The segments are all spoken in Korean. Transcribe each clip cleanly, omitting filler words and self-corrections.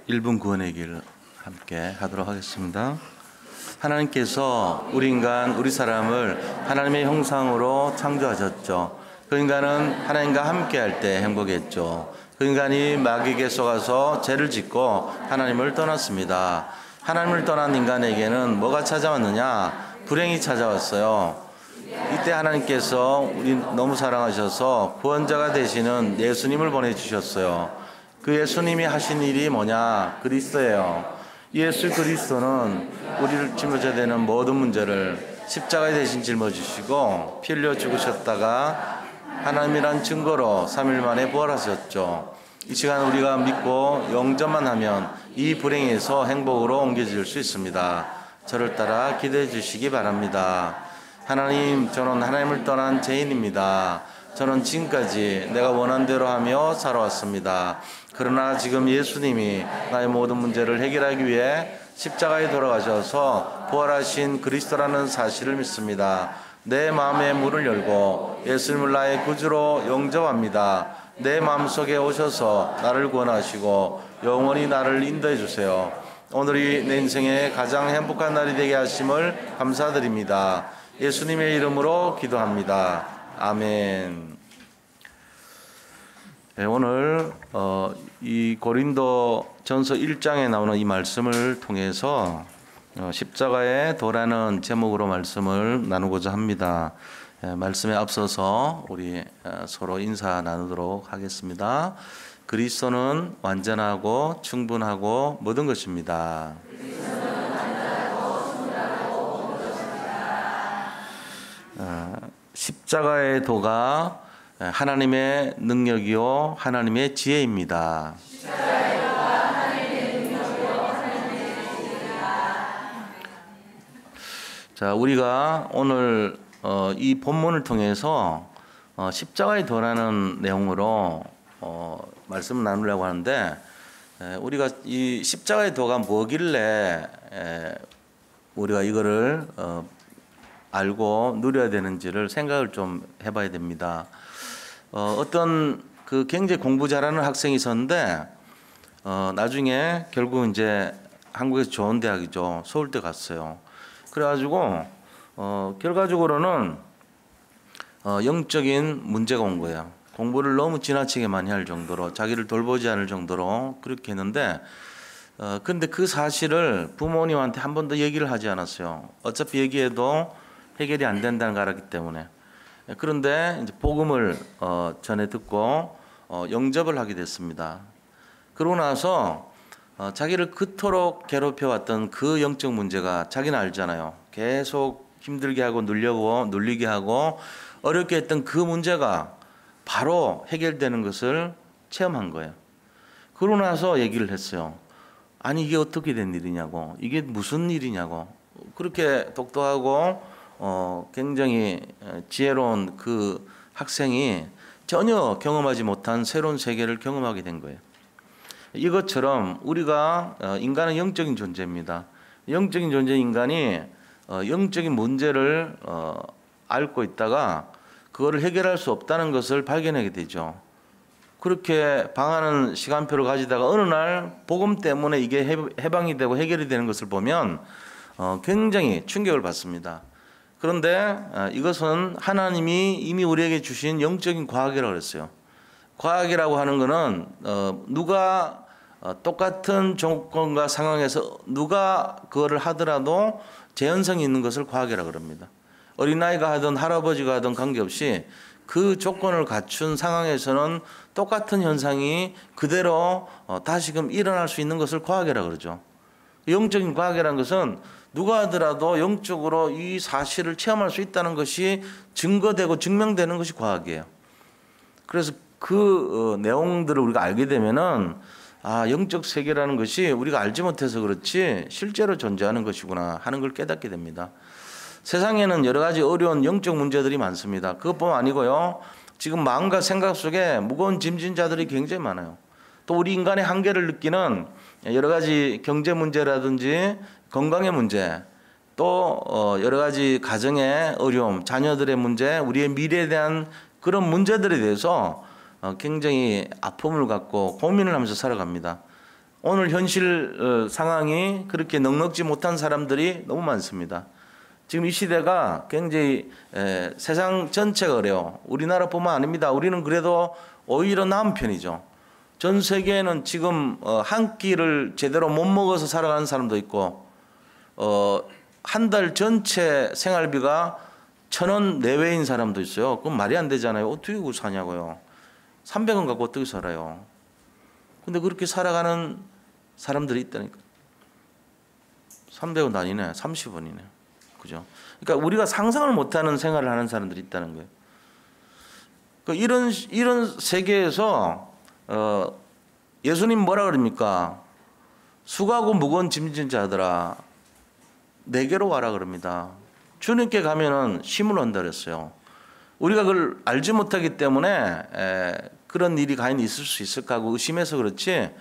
1분 구원의 길 함께 하도록 하겠습니다. 하나님께서 우리 인간, 우리 사람을 하나님의 형상으로 창조하셨죠. 그 인간은 하나님과 함께 할 때 행복했죠. 그 인간이 마귀에게 속아서 죄를 짓고 하나님을 떠났습니다. 하나님을 떠난 인간에게는 뭐가 찾아왔느냐? 불행이 찾아왔어요. 이때 하나님께서 우리 너무 사랑하셔서 구원자가 되시는 예수님을 보내주셨어요. 그 예수님이 하신 일이 뭐냐? 그리스도예요. 예수 그리스도는 우리를 짊어져야 되는 모든 문제를 십자가에 대신 짊어지시고 피 흘려 죽으셨다가 하나님이란 증거로 3일 만에 부활하셨죠. 이 시간 우리가 믿고 영접만 하면 이 불행에서 행복으로 옮겨질 수 있습니다. 저를 따라 기도해 주시기 바랍니다. 하나님, 저는 하나님을 떠난 죄인입니다. 저는 지금까지 내가 원한 대로 하며 살아왔습니다. 그러나 지금 예수님이 나의 모든 문제를 해결하기 위해 십자가에 돌아가셔서 부활하신 그리스도라는 사실을 믿습니다. 내 마음의 문을 열고 예수님을 나의 구주로 영접합니다. 내 마음속에 오셔서 나를 구원하시고 영원히 나를 인도해 주세요. 오늘이 내 인생의 가장 행복한 날이 되게 하심을 감사드립니다. 예수님의 이름으로 기도합니다. 아멘. 네, 오늘 이 고린도 전서 1장에 나오는 이 말씀을 통해서 십자가의 도라는 제목으로 말씀을 나누고자 합니다. 말씀에 앞서서 우리 서로 인사 나누도록 하겠습니다. 그리스도는 완전하고 충분하고 모든 것입니다. 십자가의 도가 하나님의 능력이요 하나님의 지혜입니다. 자, 우리가 오늘 이 본문을 통해서 십자가의 도라는 내용으로 말씀을 나누려고 하는데, 우리가 이 십자가의 도가 뭐길래 우리가 이거를 알고 누려야 되는지를 생각을 좀 해봐야 됩니다. 어떤 그 굉장히 공부 잘하는 학생이 있었는데 나중에 결국 이제 한국에서 좋은 대학이죠. 서울대 갔어요. 그래가지고 결과적으로는 영적인 문제가 온 거예요. 공부를 너무 지나치게 많이 할 정도로, 자기를 돌보지 않을 정도로 그렇게 했는데, 근데 그 사실을 부모님한테 한 번도 얘기를 하지 않았어요. 어차피 얘기해도 해결이 안 된다는 걸 알았기 때문에. 그런데 이제 복음을 전해 듣고 영접을 하게 됐습니다. 그러고 나서 자기를 그토록 괴롭혀왔던 그 영적 문제가, 자기는 알잖아요. 계속 힘들게 하고 눌리게 하고 어렵게 했던 그 문제가 바로 해결되는 것을 체험한 거예요. 그러고 나서 얘기를 했어요. 아니, 이게 어떻게 된 일이냐고, 이게 무슨 일이냐고. 그렇게 똑똑하고 굉장히 지혜로운 그 학생이 전혀 경험하지 못한 새로운 세계를 경험하게 된 거예요. 이것처럼 우리가 인간은 영적인 존재입니다. 영적인 존재 인간이 영적인 문제를 앓고 있다가 그거를 해결할 수 없다는 것을 발견하게 되죠. 그렇게 방하는 시간표를 가지다가 어느 날 복음 때문에 이게 해방이 되고 해결이 되는 것을 보면 굉장히 충격을 받습니다. 그런데 이것은 하나님이 이미 우리에게 주신 영적인 과학이라고 그랬어요. 과학이라고 하는 것은 누가 똑같은 조건과 상황에서 누가 그거를 하더라도 재현성이 있는 것을 과학이라고 그럽니다. 어린아이가 하든 할아버지가 하든 관계없이 그 조건을 갖춘 상황에서는 똑같은 현상이 그대로 다시금 일어날 수 있는 것을 과학이라고 그러죠. 영적인 과학이라는 것은 누가 하더라도 영적으로 이 사실을 체험할 수 있다는 것이 증거되고 증명되는 것이 과학이에요. 그래서 그 내용들을 우리가 알게 되면은, 영적 세계라는 것이 우리가 알지 못해서 그렇지 실제로 존재하는 것이구나 하는 걸 깨닫게 됩니다. 세상에는 여러 가지 어려운 영적 문제들이 많습니다. 그것뿐만 아니고요, 지금 마음과 생각 속에 무거운 짐진 자들이 굉장히 많아요. 또 우리 인간의 한계를 느끼는 여러 가지 경제 문제라든지 건강의 문제, 또 여러 가지 가정의 어려움, 자녀들의 문제, 우리의 미래에 대한 그런 문제들에 대해서 굉장히 아픔을 갖고 고민을 하면서 살아갑니다. 오늘 현실 상황이 그렇게 넉넉지 못한 사람들이 너무 많습니다. 지금 이 시대가 굉장히 세상 전체가 그래요. 우리나라뿐만 아닙니다. 우리는 그래도 오히려 나은 편이죠. 전 세계에는 지금 한 끼를 제대로 못 먹어서 살아가는 사람도 있고 한 달 전체 생활비가 1,000원 내외인 사람도 있어요. 그건 말이 안 되잖아요. 어떻게 그거 사냐고요. 300원 갖고 어떻게 살아요. 근데 그렇게 살아가는 사람들이 있다니까. 300원 아니네. 30원이네. 그죠? 그러니까 우리가 상상을 못하는 생활을 하는 사람들이 있다는 거예요. 그러니까 이런 세계에서 예수님 뭐라 그럽니까? 수고하고 무거운 짐진 자들아 내게로 와라 그럽니다. 주님께 가면은 쉼을 얻는다 그랬어요. 우리가 그걸 알지 못하기 때문에 그런 일이 과연 있을 수 있을까 하고 의심해서 그렇지,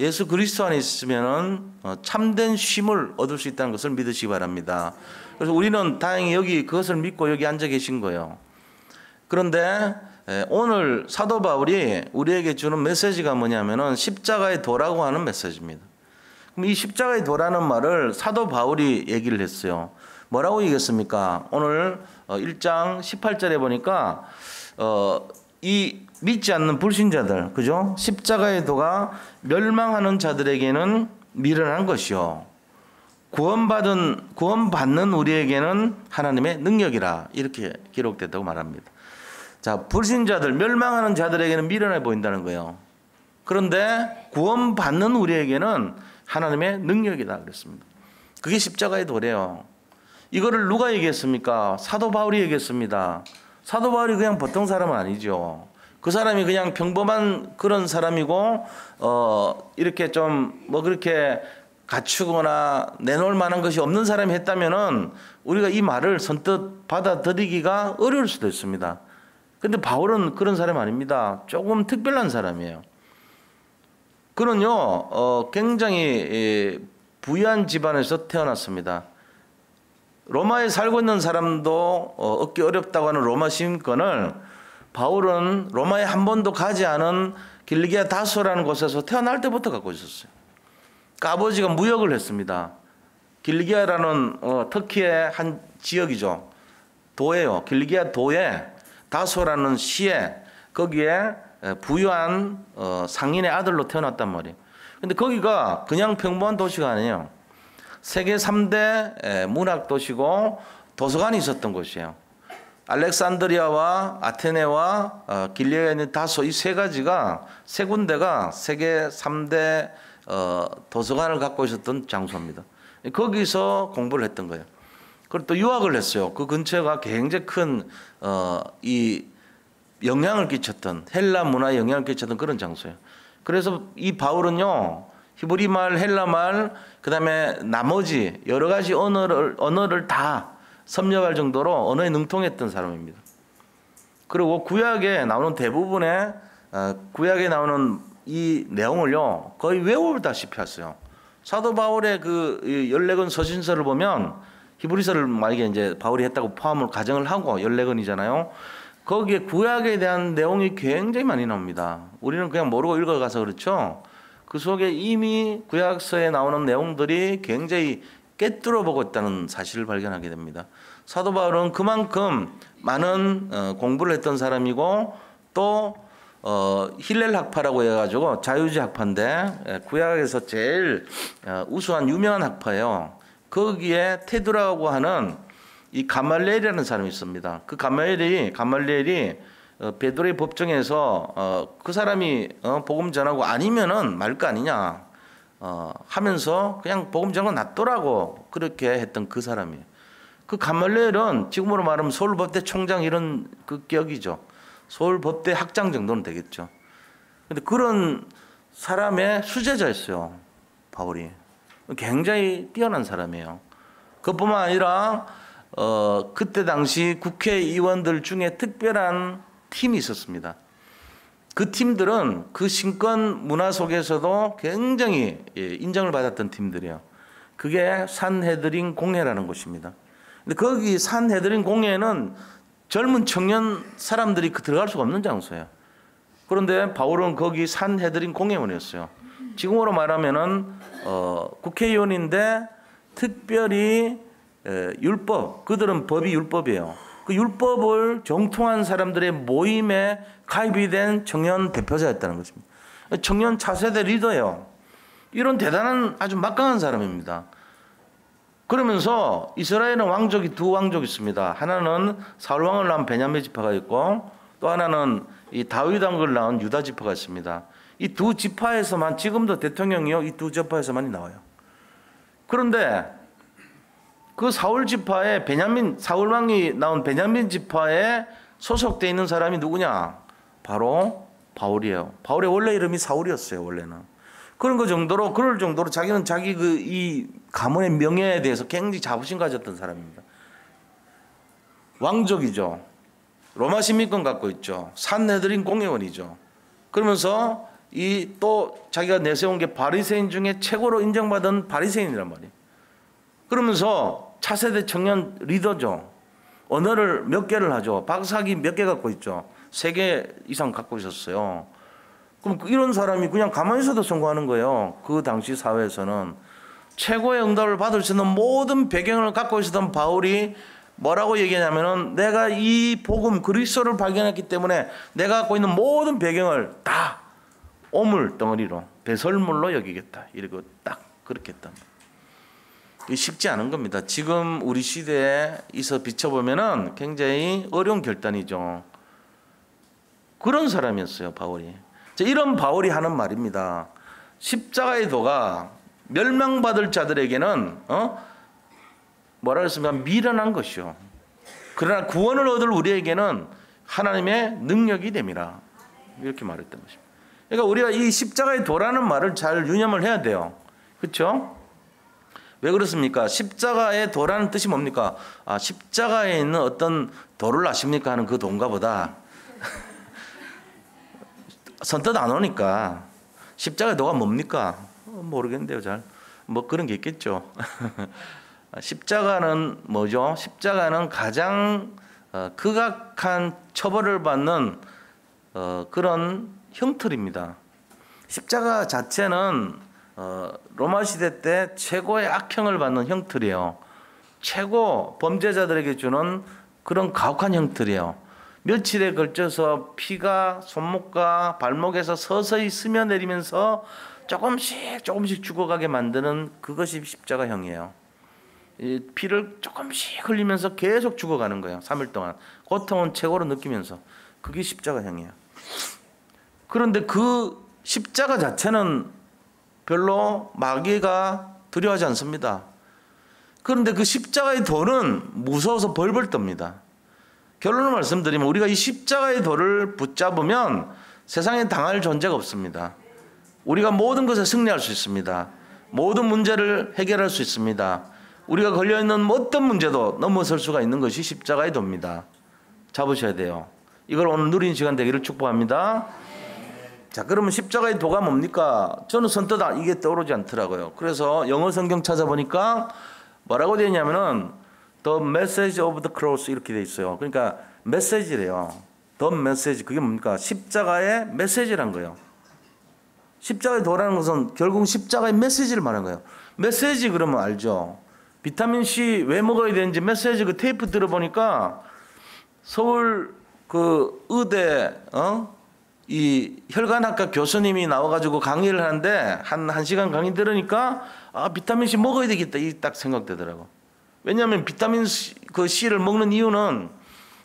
예수 그리스도 안에 있으면은 참된 쉼을 얻을 수 있다는 것을 믿으시기 바랍니다. 그래서 우리는 다행히 여기 그것을 믿고 여기 앉아 계신 거예요. 그런데 오늘 사도 바울이 우리에게 주는 메시지가 뭐냐면은 십자가의 도라고 하는 메시지입니다. 그럼 이 십자가의 도라는 말을 사도 바울이 얘기를 했어요. 뭐라고 얘기했습니까? 오늘 1장 18절에 보니까 이 믿지 않는 불신자들, 그죠? 십자가의 도가 멸망하는 자들에게는 미련한 것이요, 구원받는 우리에게는 하나님의 능력이라, 이렇게 기록됐다고 말합니다. 자, 불신자들, 멸망하는 자들에게는 미련해 보인다는 거예요. 그런데 구원받는 우리에게는 하나님의 능력이다 그랬습니다. 그게 십자가의 도래요. 이거를 누가 얘기했습니까? 사도 바울이 얘기했습니다. 사도 바울이 그냥 보통 사람은 아니죠. 그 사람이 그냥 평범한 그런 사람이고 이렇게 좀 뭐 그렇게 갖추거나 내놓을 만한 것이 없는 사람이 했다면은 우리가 이 말을 선뜻 받아들이기가 어려울 수도 있습니다. 근데 바울은 그런 사람 아닙니다. 조금 특별한 사람이에요. 그는요 굉장히 부유한 집안에서 태어났습니다. 로마에 살고 있는 사람도 얻기 어렵다고 하는 로마 시민권을 바울은 로마에 한 번도 가지 않은 길리기아 다소라는 곳에서 태어날 때부터 갖고 있었어요. 그러니까 아버지가 무역을 했습니다. 길리기아라는 터키의 한 지역이죠. 도예요. 길리기아 도에 다소라는 시에, 거기에 부유한 상인의 아들로 태어났단 말이에요. 근데 거기가 그냥 평범한 도시가 아니에요. 세계 3대 문학 도시고 도서관이 있었던 곳이에요. 알렉산드리아와 아테네와 길리아에 있는 다소, 이 세 군데가 세계 3대 도서관을 갖고 있었던 장소입니다. 거기서 공부를 했던 거예요. 그리고 또 유학을 했어요. 그 근처가 굉장히 큰 이 영향을 끼쳤던, 헬라 문화에 영향을 끼쳤던 그런 장소예요. 그래서 이 바울은요 히브리 말, 헬라 말, 그다음에 나머지 여러 가지 언어를 다 섭렵할 정도로 언어에 능통했던 사람입니다. 그리고 구약에 나오는 대부분의 구약에 나오는 이 내용을요 거의 외우다시피 했어요. 사도 바울의 그 14권 서신서를 보면 히브리서를 만약에 이제 바울이 했다고 포함을 가정을 하고 14권이잖아요. 거기에 구약에 대한 내용이 굉장히 많이 나옵니다. 우리는 그냥 모르고 읽어가서 그렇죠. 그 속에 이미 구약서에 나오는 내용들이 굉장히 꿰뚫어 보고 있다는 사실을 발견하게 됩니다. 사도 바울은 그만큼 많은 공부를 했던 사람이고 또 힐렐 학파라고 해가지고 자유주의 학파인데 구약에서 제일 우수한 유명한 학파예요. 거기에 테두라고 하는 이 가말리엘이라는 사람이 있습니다. 그 가말리엘이 베드로의 법정에서 그 사람이 복음 전하고 아니면은 말 거 아니냐 하면서 그냥 복음 전하고 놨더라고 그렇게 했던 그 사람이에요. 그 가말리엘은 지금으로 말하면 서울법대 총장 이런 그 격이죠. 서울법대 학장 정도는 되겠죠. 근데 그런 사람의 수제자였어요. 바울이. 굉장히 뛰어난 사람이에요. 그뿐만 아니라 그때 당시 국회의원들 중에 특별한 팀이 있었습니다. 그 팀들은 그 신권 문화 속에서도 굉장히 인정을 받았던 팀들이에요. 그게 산헤드린 공회라는 곳입니다. 근데 거기 산헤드린 공회는 젊은 청년 사람들이 들어갈 수가 없는 장소예요. 그런데 바울은 거기 산헤드린 공회원이었어요. 지금으로 말하면은 국회의원인데 특별히 율법, 그들은 법이 율법이에요. 그 율법을 정통한 사람들의 모임에 가입이 된 청년 대표자였다는 것입니다. 청년 차세대 리더예요. 이런 대단한 아주 막강한 사람입니다. 그러면서 이스라엘은 왕족이 두 왕족이 있습니다. 하나는 사울 왕을 낳은 베냐민 지파가 있고 또 하나는 이 다윗 왕을 낳은 유다 지파가 있습니다. 이 두 지파에서만 지금도 대통령이요 이 두 지파에서만이 나와요. 그런데 그 사울 지파에 사울 왕이 나온 베냐민 지파에 소속돼 있는 사람이 누구냐? 바로 바울이에요. 바울의 원래 이름이 사울이었어요. 원래는. 그럴 정도로 자기는 자기 이 가문의 명예에 대해서 굉장히 자부심 가졌던 사람입니다. 왕족이죠. 로마 시민권 갖고 있죠. 산헤드린 공회원이죠. 그러면서 또 자기가 내세운 게 바리새인 중에 최고로 인정받은 바리새인이란 말이에요. 그러면서 차세대 청년 리더죠. 언어를 몇 개를 하죠. 박사학위 몇 개 갖고 있죠. 3개 이상 갖고 있었어요. 그럼 이런 사람이 그냥 가만히 있어도 성공하는 거예요. 그 당시 사회에서는. 최고의 응답을 받을 수 있는 모든 배경을 갖고 있었던 바울이 뭐라고 얘기하냐면은 내가 이 복음 그리스도를 발견했기 때문에 내가 갖고 있는 모든 배경을 다 오물 덩어리로 배설물로 여기겠다. 이러고 딱 그렇게 했단 말이에요. 쉽지 않은 겁니다. 지금 우리 시대에 있어 비춰보면은 굉장히 어려운 결단이죠. 그런 사람이었어요, 바울이. 이런 바울이 하는 말입니다. 십자가의 도가 멸망받을 자들에게는 뭐라 그랬으면 미련한 것이요. 그러나 구원을 얻을 우리에게는 하나님의 능력이 됨이라. 이렇게 말했던 것입니다. 그러니까 우리가 이 십자가의 도라는 말을 잘 유념을 해야 돼요. 그렇죠? 왜 그렇습니까? 십자가의 도라는 뜻이 뭡니까? 십자가에 있는 어떤 도를 아십니까? 하는 그 도인가 보다. 선뜻 안 오니까 십자가의 도가 뭡니까? 모르겠는데요. 잘. 뭐 그런 게 있겠죠. 십자가는 뭐죠? 십자가는 가장 극악한 처벌을 받는 그런 형틀입니다. 십자가 자체는 로마 시대 때 최고의 악형을 받는 형틀이에요. 최고 범죄자들에게 주는 그런 가혹한 형틀이에요. 며칠에 걸쳐서 피가 손목과 발목에서 서서히 스며내리면서 조금씩 죽어가게 만드는 그것이 십자가형이에요. 이 피를 조금씩 흘리면서 계속 죽어가는 거예요. 3일 동안. 고통은 최고로 느끼면서. 그게 십자가형이에요. 그런데 그 십자가 자체는 별로 마귀가 두려워하지 않습니다. 그런데 그 십자가의 돌은 무서워서 벌벌 떱니다. 결론을 말씀드리면 우리가 이 십자가의 돌을 붙잡으면 세상에 당할 존재가 없습니다. 우리가 모든 것에 승리할 수 있습니다. 모든 문제를 해결할 수 있습니다. 우리가 걸려있는 어떤 문제도 넘어설 수가 있는 것이 십자가의 도입니다. 잡으셔야 돼요. 이걸 오늘 누린 시간 되기를 축복합니다. 자, 그러면 십자가의 도가 뭡니까? 저는 선뜻 이게 떠오르지 않더라고요. 그래서 영어 성경 찾아보니까 뭐라고 되어 있냐면은 The message of the cross 이렇게 되어 있어요. 그러니까 메시지래요. The message 그게 뭡니까? 십자가의 메시지란 거예요. 십자가의 도라는 것은 결국 십자가의 메시지를 말하는 거예요. 메시지 그러면 알죠? 비타민C 왜 먹어야 되는지 메시지 그 테이프 들어보니까 서울 그 의대 이 혈관학과 교수님이 나와가지고 강의를 하는데 한 시간 강의 들으니까 비타민C 먹어야 되겠다 이 딱 생각되더라고. 왜냐하면 비타민 C를 먹는 이유는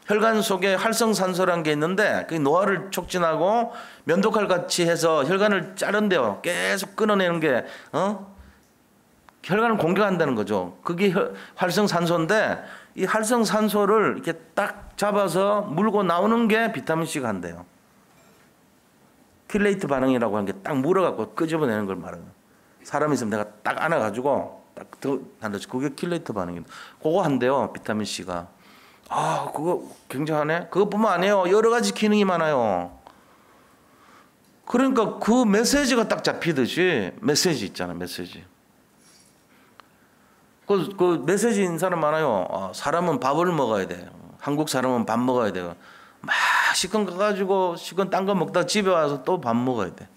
혈관 속에 활성산소라는 게 있는데 그 노화를 촉진하고 면도칼 같이 해서 혈관을 자른대요. 계속 끊어내는 게 혈관을 공격한다는 거죠. 그게 활성산소인데 이 활성산소를 이렇게 딱 잡아서 물고 나오는 게 비타민C가 한대요. 킬레이트 반응이라고 하는 게 딱 물어갖고 끄집어내는 걸 말하는 거예요. 사람이 있으면 내가 딱 안아가지고 딱 더 한다지. 그게 킬레이트 반응입니다. 그거 한대요. 비타민C가. 그거 굉장하네. 그것뿐만 아니에요. 여러 가지 기능이 많아요. 그러니까 그 메시지가 딱 잡히듯이 메시지 있잖아. 메시지. 그 메시지인 사람 많아요. 사람은 밥을 먹어야 돼. 한국 사람은 밥 먹어야 돼요. 막 시큰 가가지고 시큰 딴 거 먹다 집에 와서 또 밥 먹어야 돼.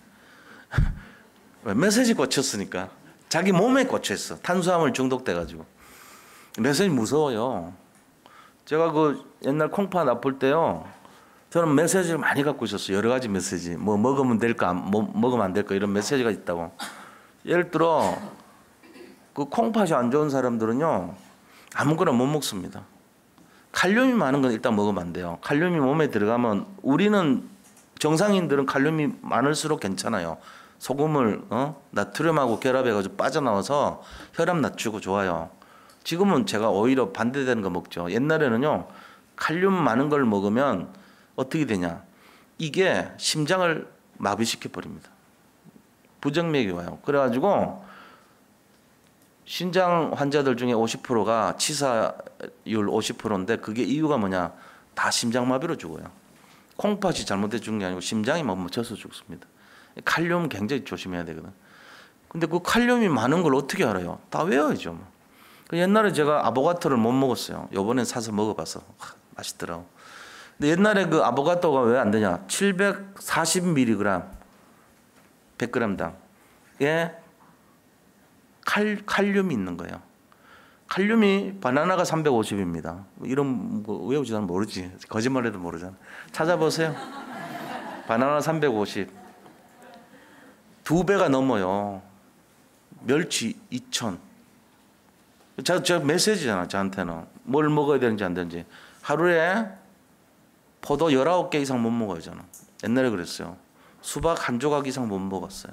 왜? 메시지 꽂혔으니까. 자기 몸에 꽂혔어. 탄수화물 중독돼가지고. 메시지 무서워요. 제가 그 옛날 콩팥 아플 때요. 저는 메시지를 많이 갖고 있었어요. 여러 가지 메시지. 뭐 먹으면 될까, 뭐 먹으면 안 될까 이런 메시지가 있다고. 예를 들어 그 콩팥이 안 좋은 사람들은요. 아무거나 못 먹습니다. 칼륨이 많은 건 일단 먹으면 안 돼요. 칼륨이 몸에 들어가면 우리는 정상인들은 칼륨이 많을수록 괜찮아요. 소금을 나트륨하고 결합해가지고 빠져나와서 혈압 낮추고 좋아요. 지금은 제가 오히려 반대되는 거 먹죠. 옛날에는요. 칼륨 많은 걸 먹으면 어떻게 되냐. 이게 심장을 마비시켜 버립니다. 부정맥이 와요. 그래가지고 신장 환자들 중에 50%가 치사율 50%인데 그게 이유가 뭐냐. 다 심장마비로 죽어요. 콩팥이 잘못돼 죽는 게 아니고 심장이 멈춰서 죽습니다. 칼륨 굉장히 조심해야 되거든. 근데 그 칼륨이 많은 걸 어떻게 알아요? 다 외워야죠. 뭐. 옛날에 제가 아보가토를 못 먹었어요. 요번엔 사서 먹어봐서 맛있더라고. 근데 옛날에 그 아보가토가 왜 안 되냐? 740mg 100g당 예 칼륨이 있는 거예요. 칼륨이 바나나가 350입니다. 이런 거 외우지 않으면 모르지. 거짓말해도 모르잖아. 찾아보세요. 바나나 350. 2배가 넘어요. 멸치 2000. 저 메시지잖아. 저한테는. 뭘 먹어야 되는지 안 되는지. 하루에 포도 19개 이상 못 먹어요. 저는. 옛날에 그랬어요. 수박 한 조각 이상 못 먹었어요.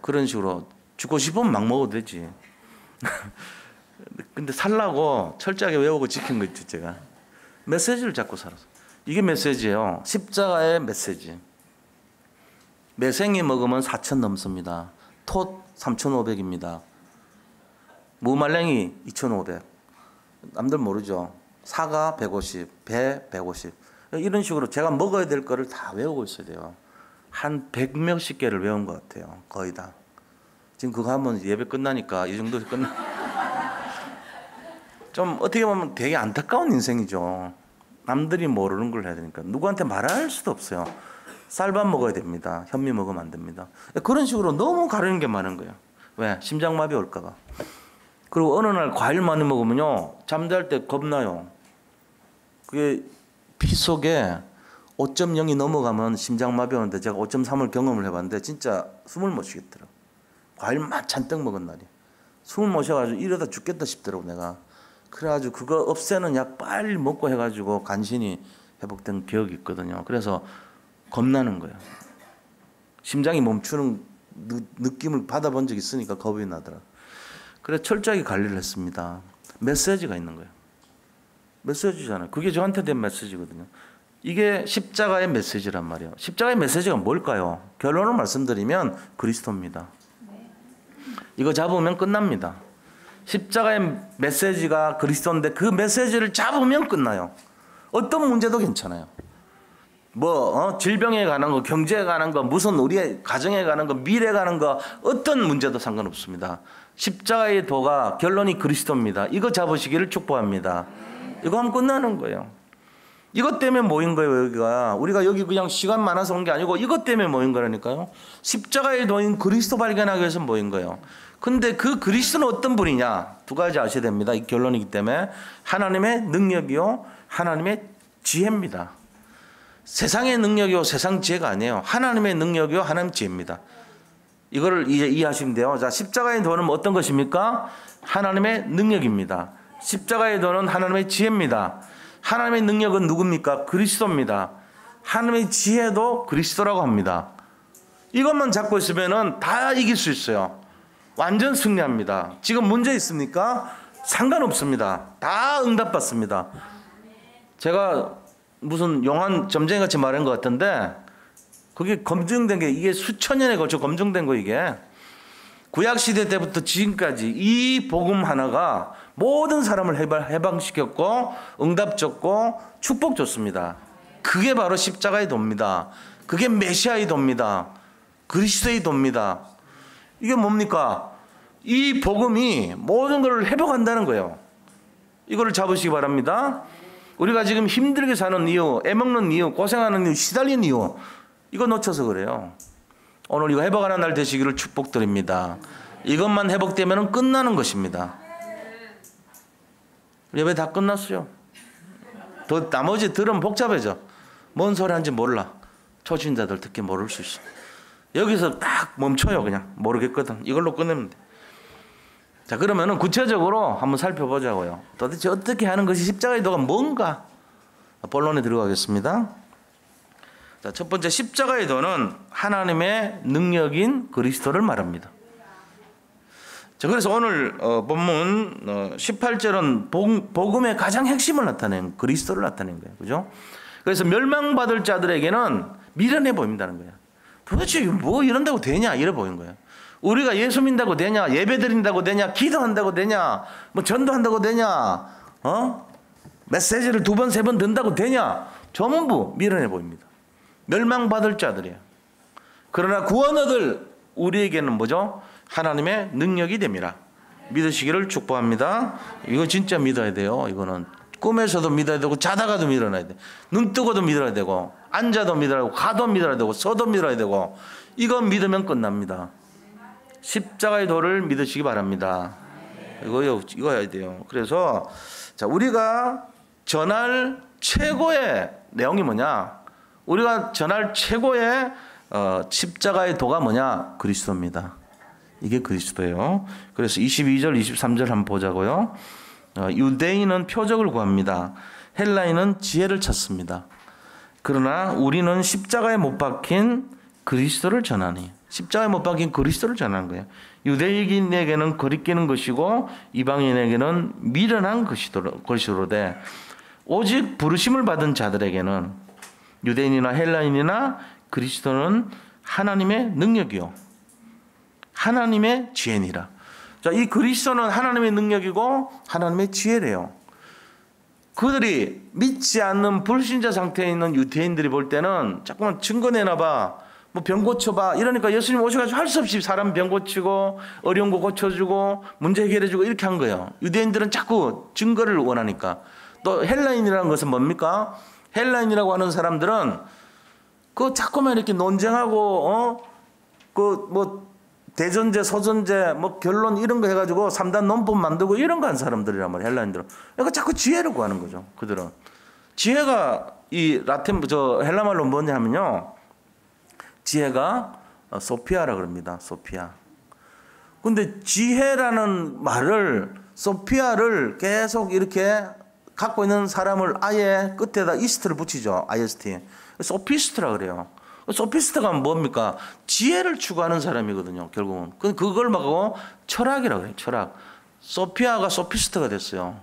그런 식으로 죽고 싶으면 막 먹어도 되지. 근데 살라고 철저하게 외우고 지킨 거 있지 제가. 메시지를 잡고 살았어. 이게 메시지예요. 십자가의 메시지. 매생이 먹으면 4,000 넘습니다. 톳 3,500입니다. 무말랭이 2,500. 남들 모르죠. 사과 150, 배 150. 이런 식으로 제가 먹어야 될 거를 다 외우고 있어야 돼요. 한 100몇십 개를 외운 것 같아요. 거의 다. 지금 그거 하면 예배 끝나니까 이 정도 끝나. 좀 어떻게 보면 되게 안타까운 인생이죠. 남들이 모르는 걸 해야 되니까. 누구한테 말할 수도 없어요. 쌀밥 먹어야 됩니다. 현미 먹으면 안 됩니다. 그런 식으로 너무 가르는 게 많은 거예요. 왜? 심장마비 올까 봐. 그리고 어느 날 과일 많이 먹으면요. 잠잘 때 겁나요. 그게 피 속에 5.0이 넘어가면 심장마비 오는데 제가 5.3을 경험을 해봤는데 진짜 숨을 못 쉬겠더라고요. 과일만 잔뜩 먹은 날이. 숨을 못 쉬어가지고 이러다 죽겠다 싶더라고 내가. 그래가지고 그거 없애는 약 빨리 먹고 해가지고 간신히 회복된 기억이 있거든요. 그래서 겁나는 거예요. 심장이 멈추는 느낌을 받아본 적이 있으니까 겁이 나더라고요. 그래서 철저하게 관리를 했습니다. 메시지가 있는 거예요. 메시지잖아요. 그게 저한테 된 메시지거든요. 이게 십자가의 메시지란 말이에요. 십자가의 메시지가 뭘까요? 결론을 말씀드리면 그리스도입니다. 이거 잡으면 끝납니다. 십자가의 메시지가 그리스도인데 그 메시지를 잡으면 끝나요. 어떤 문제도 괜찮아요. 질병에 관한 거, 경제에 관한 거, 무슨 우리의 가정에 관한 거, 미래에 관한 거 어떤 문제도 상관없습니다. 십자가의 도가 결론이 그리스도입니다. 이거 잡으시기를 축복합니다. 이거 하면 끝나는 거예요. 이것 때문에 모인 거예요. 여기가 우리가 여기 그냥 시간 많아서 온 게 아니고 이것 때문에 모인 거라니까요. 십자가의 도인 그리스도 발견하기 위해서 모인 거예요. 근데 그 그리스도는 어떤 분이냐? 두 가지 아셔야 됩니다. 이 결론이기 때문에 하나님의 능력이요, 하나님의 지혜입니다. 세상의 능력이요, 세상 지혜가 아니에요. 하나님의 능력이요, 하나님 지혜입니다. 이거를 이제 이해하시면 돼요. 자, 십자가의 도는 어떤 것입니까? 하나님의 능력입니다. 십자가의 도는 하나님의 지혜입니다. 하나님의 능력은 누굽니까? 그리스도입니다. 하나님의 지혜도 그리스도라고 합니다. 이것만 잡고 있으면은 다 이길 수 있어요. 완전 승리합니다. 지금 문제 있습니까? 상관없습니다. 다 응답받습니다. 제가 무슨 용한 점쟁이 같이 말한 것 같은데 그게 검증된 게 이게 수천 년에 걸쳐 검증된 거 이게 구약시대 때부터 지금까지 이 복음 하나가 모든 사람을 해방시켰고 응답 줬고 축복 줬습니다. 그게 바로 십자가의 도입니다. 그게 메시아의 도입니다. 그리스도의 도입니다. 이게 뭡니까? 이 복음이 모든 것을 회복한다는 거예요. 이거를 잡으시기 바랍니다. 우리가 지금 힘들게 사는 이유, 애먹는 이유, 고생하는 이유, 시달리는 이유 이거 놓쳐서 그래요. 오늘 이거 회복하는 날 되시기를 축복드립니다. 이것만 회복되면 끝나는 것입니다. 예배 다 끝났어요. 더 나머지 들으면 복잡해져. 뭔 소리 하는지 몰라. 초신자들 특히 모를 수 있어. 여기서 딱 멈춰요. 그냥 모르겠거든. 이걸로 끝내면 돼. 자, 그러면은 구체적으로 한번 살펴보자고요. 도대체 어떻게 하는 것이 십자가의 도가 뭔가? 본론에 들어가겠습니다. 자, 첫 번째, 십자가의 도는 하나님의 능력인 그리스도를 말합니다. 자, 그래서 오늘 본문 18절은 복음의 가장 핵심을 나타낸 그리스도를 나타낸 거예요. 그죠? 그래서 멸망받을 자들에게는 미련해 보인다는 거예요. 도대체 뭐 이런다고 되냐? 이래 보이는 거예요. 우리가 예수 믿는다고 되냐? 예배 드린다고 되냐? 기도한다고 되냐? 뭐 전도한다고 되냐? 메시지를 2번, 3번 든다고 되냐? 전부 미련해 보입니다. 멸망받을 자들이에요. 그러나 구원 얻을 우리에게는 뭐죠? 하나님의 능력이 됩니다. 믿으시기를 축복합니다. 이거 진짜 믿어야 돼요. 이거는 꿈에서도 믿어야 되고 자다가도 믿어야 돼. 눈 뜨고도 믿어야 되고 앉아도 믿어야 되고 가도 믿어야 되고 서도 믿어야 되고 이거 믿으면 끝납니다. 십자가의 도를 믿으시기 바랍니다. 이거 해야 돼요. 그래서 자, 우리가 전할 최고의 내용이 뭐냐? 우리가 전할 최고의 십자가의 도가 뭐냐? 그리스도입니다. 이게 그리스도예요. 그래서 22절, 23절 한번 보자고요. 유대인은 표적을 구합니다. 헬라인은 지혜를 찾습니다. 그러나 우리는 십자가에 못 박힌 그리스도를 전하니. 십자가에 못 박힌 그리스도를 전하는 거예요. 유대인에게는 거리끼는 것이고 이방인에게는 미련한 것이로되 오직 부르심을 받은 자들에게는 유대인이나 헬라인이나 그리스도는 하나님의 능력이요 하나님의 지혜니라. 자, 이 그리스도는 하나님의 능력이고 하나님의 지혜래요. 그들이 믿지 않는 불신자 상태에 있는 유대인들이 볼 때는 자꾸만 증거 내놔봐, 뭐 병 고쳐봐 이러니까 예수님 오셔가지고 할 수 없이 사람 병 고치고 어려운 거 고쳐주고 문제 해결해주고 이렇게 한 거예요. 유대인들은 자꾸 증거를 원하니까. 또 헬라인이라는 것은 뭡니까? 헬라인이라고 하는 사람들은 그 자꾸만 이렇게 논쟁하고 그 뭐 대전제, 서전제, 뭐 결론 이런 거 해가지고 3단 논법 만들고 이런 거 한 사람들이란 말이에요. 헬라인들은. 그러니까 자꾸 지혜를 구하는 거죠. 그들은. 지혜가 이 헬라말로 뭐냐 하면요. 지혜가 소피아라 그럽니다. 소피아. 근데 지혜라는 말을 소피아를 계속 이렇게 갖고 있는 사람을 아예 끝에다 이스트를 붙이죠. IST. 소피스트라 그래요. 소피스트가 뭡니까? 지혜를 추구하는 사람이거든요. 결국은. 그걸 막 철학이라고 해요. 철학. 소피아가 소피스트가 됐어요.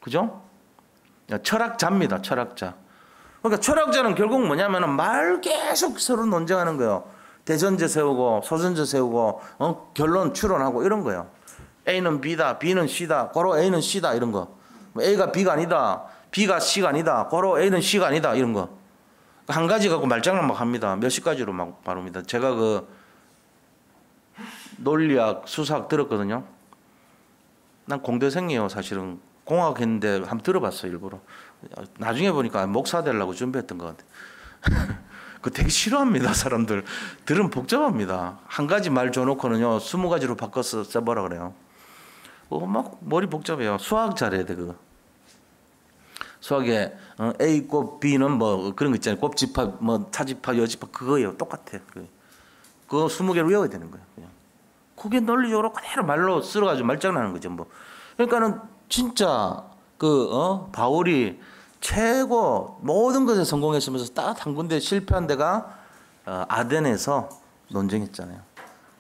그죠? 철학자입니다. 철학자. 그러니까 철학자는 결국 뭐냐면은 말 계속 서로 논쟁하는 거예요. 대전제 세우고 소전제 세우고 결론 추론하고 이런 거예요. A는 B다, B는 C다, 고로 A는 C다 이런 거. A가 B가 아니다, B가 C가 아니다, 고로 A는 C가 아니다 이런 거. 한 가지 갖고 말장난 막 합니다. 몇십 가지로 막 바릅니다. 제가 그 논리학, 수사학 들었거든요. 난 공대생이에요. 사실은 공학 했는데 한번 들어봤어요. 일부러. 나중에 보니까 목사 되려고 준비했던 것 같아요. 그 되게 싫어합니다. 사람들. 들으면 복잡합니다. 한 가지 말 줘놓고는요 20가지로 바꿔서 써보라 그래요. 막 머리 복잡해요. 수학 잘해야 돼 그거. 수학에 A 곱 B는 뭐 그런 거 있잖아요. 곱집합, 뭐 차집합, 여집합 그거예요. 똑같아. 그거 20개를 외워야 되는 거예요. 그냥. 그게 논리적으로 그대로 말로 쓸어가지고 말장난하는 거죠. 뭐. 그러니까는 진짜 바울이 최고 모든 것에 성공했으면서 딱 한 군데 실패한 데가 아덴에서 논쟁했잖아요.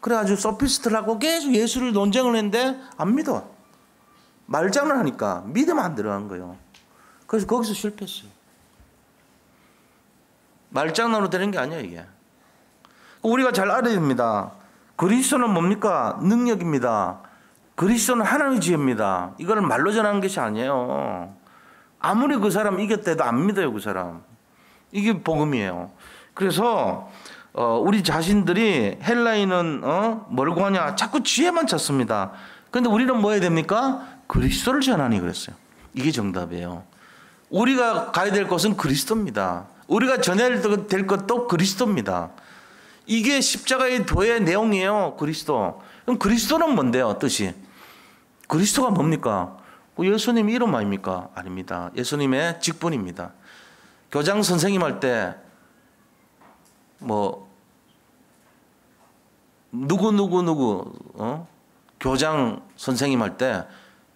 그래가지고 소피스트라고 계속 예수를 논쟁을 했는데 안 믿어. 말장난하니까 믿으면 안 들어간 거예요. 그래서 거기서 실패했어요. 말장난으로 되는 게 아니야 이게. 우리가 잘 알아야 됩니다. 그리스도는 뭡니까? 능력입니다. 그리스도는 하나님의 지혜입니다. 이거를 말로 전하는 것이 아니에요. 아무리 그 사람 이겼다 해도 안 믿어요 그 사람. 이게 복음이에요. 그래서 우리 자신들이 헬라인은 뭘 구하냐? 자꾸 지혜만 찾습니다. 그런데 우리는 뭐 해야 됩니까? 그리스도를 전하니 그랬어요. 이게 정답이에요. 우리가 가야 될 곳은 그리스도입니다. 우리가 전해야 될 것도 그리스도입니다. 이게 십자가의 도의 내용이에요. 그리스도. 그럼 그리스도는 뭔데요? 뜻이. 그리스도가 뭡니까? 예수님 이름 아닙니까? 아닙니다. 예수님의 직분입니다. 교장 선생님 할 때 누구 교장 선생님 할 때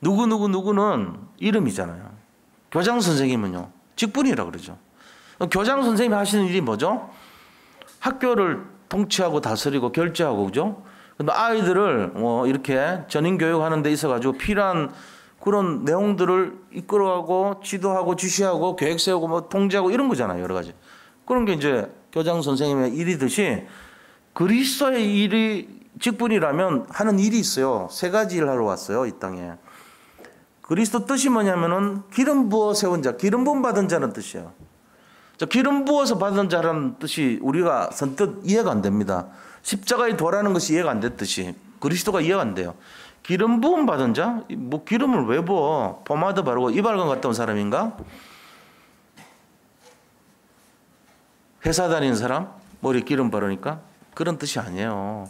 누구는 이름이잖아요. 교장 선생님은요 직분이라 그러죠. 교장 선생님이 하시는 일이 뭐죠? 학교를 통치하고 다스리고 결제하고, 그죠? 근데 아이들을 이렇게 전인 교육하는 데 있어 가지고 필요한 그런 내용들을 이끌어가고 지도하고 지시하고 계획 세우고 통제하고 이런 거잖아요. 여러 가지. 그런 게 이제 교장 선생님의 일이듯이 그리스도의 일이 직분이라면 하는 일이 있어요. 세 가지 일 하러 왔어요. 이 땅에. 그리스도 뜻이 뭐냐면은 기름 부어 세운 자, 기름 부음 받은 자는 뜻이에요. 기름 부어서 받은 자라는 뜻이 우리가 선뜻 이해가 안 됩니다. 십자가의 도라는 것이 이해가 안 됐듯이 그리스도가 이해가 안 돼요. 기름 부음 받은 자? 기름을 왜 부어? 포마드 바르고 이발관 갔다 온 사람인가? 회사 다니는 사람? 머리에 기름 바르니까? 그런 뜻이 아니에요.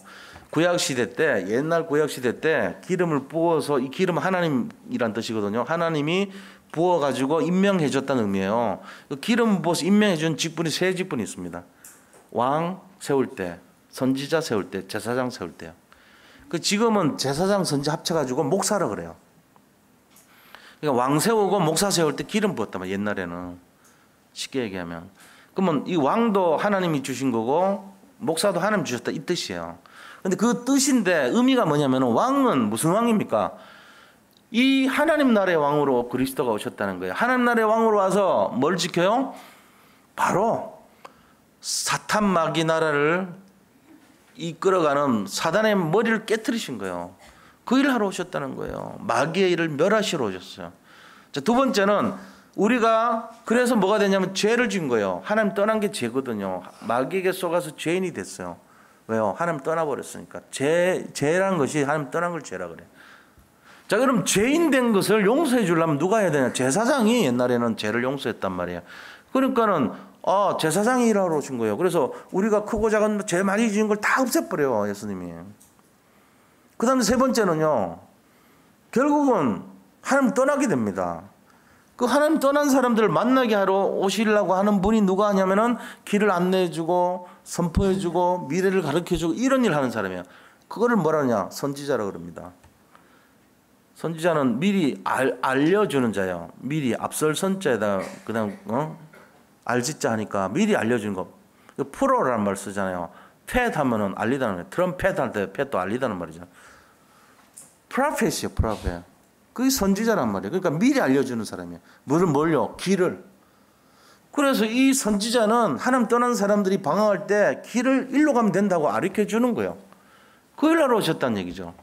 구약시대 때, 옛날 구약시대 때 기름을 부어서, 이 기름은 하나님이란 뜻이거든요. 하나님이 부어가지고 임명해 줬다는 의미예요. 기름 부어서 임명해 준 직분이 세 직분이 있습니다. 왕 세울 때, 선지자 세울 때, 제사장 세울 때요. 지금은 제사장 선지 합쳐가지고 목사라 그래요. 그러니까 왕 세우고 목사 세울 때 기름 부었단 말이에요. 옛날에는. 쉽게 얘기하면. 그러면 이 왕도 하나님이 주신 거고 목사도 하나님 주셨다 이 뜻이에요. 근데 그 뜻인데 의미가 뭐냐면 왕은 무슨 왕입니까? 이 하나님 나라의 왕으로 그리스도가 오셨다는 거예요. 하나님 나라의 왕으로 와서 뭘 지켜요? 바로 사탄 마귀 나라를 이끌어가는 사단의 머리를 깨트리신 거예요. 그 일을 하러 오셨다는 거예요. 마귀의 일을 멸하시러 오셨어요. 자, 두 번째는 우리가 그래서 뭐가 되냐면 죄를 지은 거예요. 하나님 떠난 게 죄거든요. 마귀에게 속아서 죄인이 됐어요. 왜요? 하나님 떠나버렸으니까. 죄라는 것이 하나님 떠난 걸 죄라 그래요. 자, 그럼 죄인 된 것을 용서해 주려면 누가 해야 되냐? 제사장이 옛날에는 죄를 용서했단 말이에요. 그러니까는 제사장이 일하러 오신 거예요. 그래서 우리가 크고 작은 죄 많이 지은 걸 다 없애버려요. 예수님이. 그 다음에 세 번째는요. 결국은 하나님 떠나게 됩니다. 그 하나님 떠난 사람들을 만나게 하러 오시려고 하는 분이 누가 하냐면은 길을 안내해주고 선포해주고 미래를 가르쳐주고 이런 일을 하는 사람이에요. 그거를 뭐라 하냐? 선지자라 그럽니다. 선지자는 미리 알려주는 자예요. 미리 앞설 선자에다 그냥 알지자 하니까 미리 알려주는 거. 프로라는 말 쓰잖아요. 팻 하면은 알리다는 거예요. 트럼펫 할 때 팻도 알리다는 말이죠. 프로페시요, 프로페. 그게 선지자란 말이에요. 그러니까 미리 알려주는 사람이에요. 뭘요? 길을. 그래서 이 선지자는 하나님 떠난 사람들이 방황할 때 길을 일로 가면 된다고 가르쳐 주는 거예요. 그 일 하러 오셨다는 얘기죠.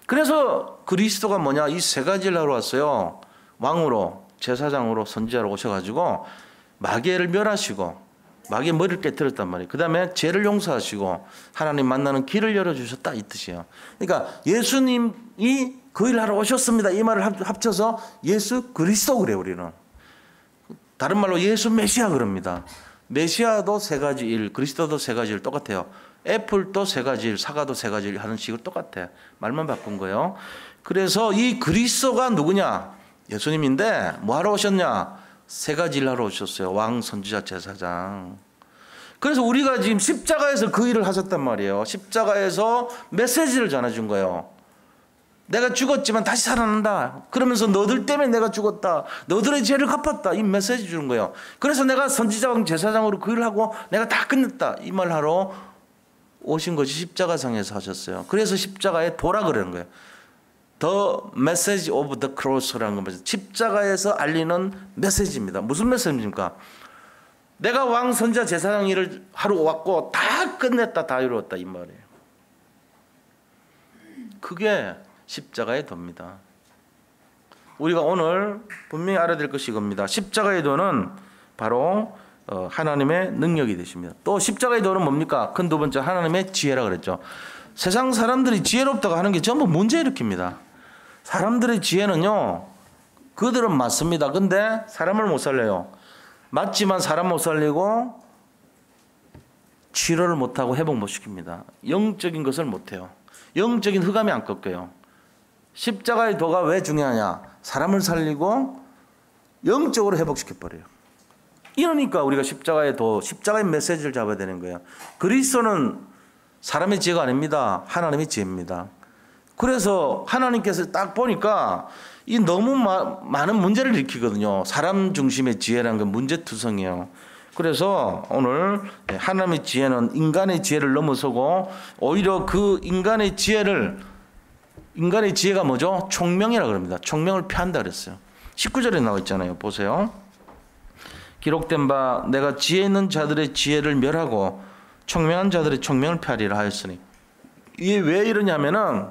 그래서 그리스도가 뭐냐? 이 세 가지를 하러 왔어요. 왕으로, 제사장으로, 선지자로 오셔가지고 마귀를 멸하시고 마귀의 머리를 깨뜨렸단 말이에요. 그 다음에 죄를 용서하시고 하나님 만나는 길을 열어주셨다 이 뜻이에요. 그러니까 예수님이 그 일 하러 오셨습니다. 이 말을 합쳐서 예수 그리스도 그래요. 우리는. 다른 말로 예수 메시아 그럽니다. 메시아도 세 가지 일, 그리스도도 세 가지 일 똑같아요. 애플도 세 가지 일, 사과도 세 가지 일 하는 식으로 똑같아. 말만 바꾼 거예요. 그래서 이 그리스도가 누구냐? 예수님인데 뭐 하러 오셨냐? 세 가지 일 하러 오셨어요. 왕, 선지자, 제사장. 그래서 우리가 지금 십자가에서 그 일을 하셨단 말이에요. 십자가에서 메시지를 전해준 거예요. 내가 죽었지만 다시 살아난다. 그러면서 너들 때문에 내가 죽었다. 너들의 죄를 갚았다. 이 메시지 주는 거예요. 그래서 내가 선지자왕 제사장으로 그 일을 하고 내가 다 끝냈다. 이 말 하러 오신 것이 십자가상에서 하셨어요. 그래서 십자가에 도라 그러는 거예요. The message of the cross라는 겁니다. 십자가에서 알리는 메시지입니다. 무슨 메시지입니까? 내가 왕, 선지자, 제사장 일을 하러 왔고 다 끝냈다. 다 이루었다. 이 말이에요. 그게 십자가의 도입니다. 우리가 오늘 분명히 알아야 될 것이 이겁니다. 십자가의 도는 바로 하나님의 능력이 되십니다. 또 십자가의 도는 뭡니까? 큰 두 번째 하나님의 지혜라 그랬죠. 세상 사람들이 지혜롭다고 하는 게 전부 문제 일으킵니다. 사람들의 지혜는요, 그들은 맞습니다. 근데 사람을 못 살려요. 맞지만 사람 못 살리고 치료를 못하고 회복 못 시킵니다. 영적인 것을 못해요. 영적인 흑암이 안 꺾여요. 십자가의 도가 왜 중요하냐? 사람을 살리고 영적으로 회복시켜버려요. 이러니까 우리가 십자가의 도, 십자가의 메시지를 잡아야 되는 거예요. 그리스도는 사람의 지혜가 아닙니다. 하나님의 지혜입니다. 그래서 하나님께서 딱 보니까 이 너무 많은 문제를 일으키거든요. 사람 중심의 지혜라는 건 문제투성이에요. 그래서 오늘 하나님의 지혜는 인간의 지혜를 넘어서고 오히려 그 인간의 지혜가 뭐죠? 총명이라고 그럽니다. 총명을 피한다 그랬어요. 19절에 나와 있잖아요. 보세요. 기록된 바 내가 지혜 있는 자들의 지혜를 멸하고 총명한 자들의 총명을 피하리라 하였으니, 이게 왜 이러냐면은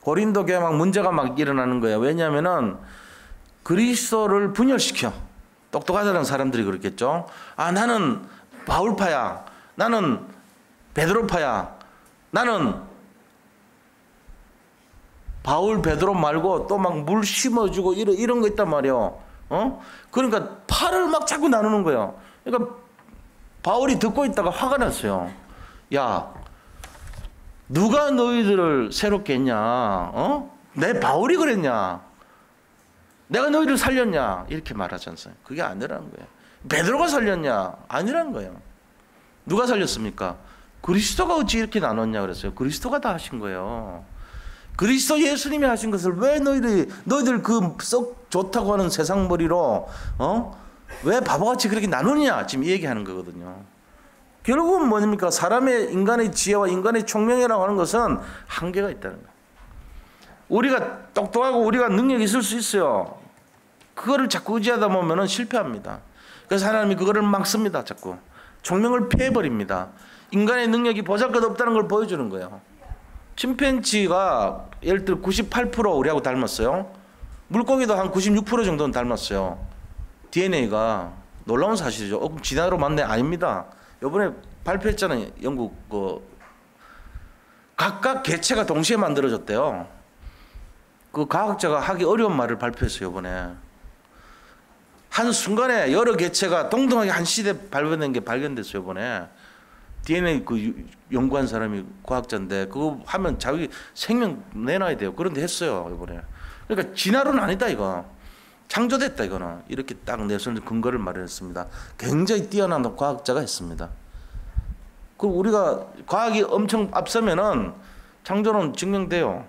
고린도 교회 막 문제가 막 일어나는 거예요. 왜냐하면은 그리스도를 분열시켜. 똑똑하다는 사람들이 그렇겠죠. 아, 나는 바울파야, 나는 베드로파야, 나는 바울 베드로 말고 또 막 물 심어주고 이런 거 있단 말이에요. 그러니까 팔을 막 자꾸 나누는 거예요. 그러니까 바울이 듣고 있다가 화가 났어요. 야, 누가 너희들을 새롭게 했냐? 내 바울이 그랬냐? 내가 너희를 살렸냐? 이렇게 말하지 않습니까? 그게 아니라는 거예요. 베드로가 살렸냐? 아니라는 거예요. 누가 살렸습니까? 그리스도가 어찌 이렇게 나눴냐 그랬어요. 그리스도가 다 하신 거예요. 그리스도 예수님이 하신 것을 왜 너희들 그 썩 좋다고 하는 세상 머리로 왜 바보같이 그렇게 나누냐? 지금 이 얘기하는 거거든요. 결국은 뭐입니까? 인간의 지혜와 인간의 총명이라고 하는 것은 한계가 있다는 거예요. 우리가 똑똑하고 우리가 능력이 있을 수 있어요. 그거를 자꾸 의지하다 보면 실패합니다. 그래서 하나님이 그거를 막습니다. 자꾸 총명을 피해버립니다. 인간의 능력이 보잘것없다는 걸 보여주는 거예요. 침팬지가 예를 들어 98% 우리하고 닮았어요. 물고기도 한 96% 정도는 닮았어요. DNA가 놀라운 사실이죠. 진화로 맞네? 아닙니다. 이번에 발표했잖아요. 영국 각각 개체가 동시에 만들어졌대요. 그 과학자가 하기 어려운 말을 발표했어요. 이번에 한 순간에 여러 개체가 동등하게 한 시대에 발견된 게 발견됐어요. 이번에 DNA 연구한 사람이 과학자인데 그거 하면 자기 생명 내놔야 돼요. 그런데 했어요. 이번에. 그러니까 진화론은 아니다 이거. 창조됐다 이거는. 이렇게 딱 내세우는 근거를 마련했습니다. 굉장히 뛰어난 과학자가 했습니다. 그리고 우리가 과학이 엄청 앞서면은 창조론 증명돼요.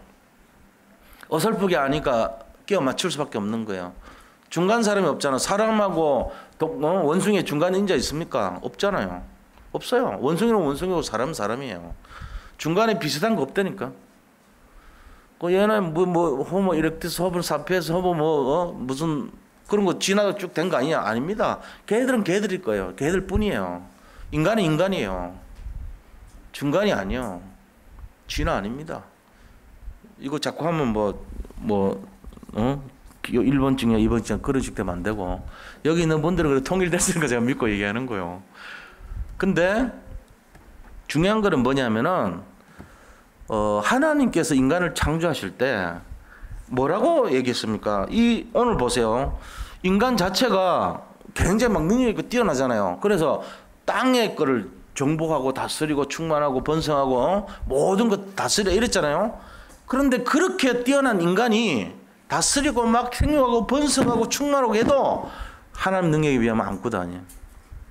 어설프게 아니까 끼워 맞출 수밖에 없는 거예요. 중간 사람이 없잖아. 사람하고 원숭이의 중간 인자 있습니까? 없잖아요. 없어요. 원숭이는 원숭이고 사람은 사람이에요. 중간에 비슷한 거 없다니까. 그 얘는 호모 이렉투스, 호모 사피엔스, 호모 무슨 그런 거 진화가 쭉 된 거 아니냐? 아닙니다. 걔들은 걔들일 거예요. 걔들 뿐이에요. 인간은 인간이에요. 중간이 아니요. 진화 아닙니다. 이거 자꾸 하면 1번증이야 2번증이야 그런 식으로 되면 안 되고, 여기 있는 분들은 그래 통일됐으니까 제가 믿고 얘기하는 거예요. 근데 중요한 거는 뭐냐면은 하나님께서 인간을 창조하실 때 뭐라고 얘기했습니까? 오늘 보세요. 인간 자체가 굉장히 막 능력이 있고 뛰어나잖아요. 그래서 땅의 거를 정복하고 다스리고 충만하고 번성하고 모든 것 다스려 이랬잖아요. 그런데 그렇게 뛰어난 인간이 다스리고 막 생육하고 번성하고 충만하고 해도 하나님 능력에 비하면 아무것도 아니에요.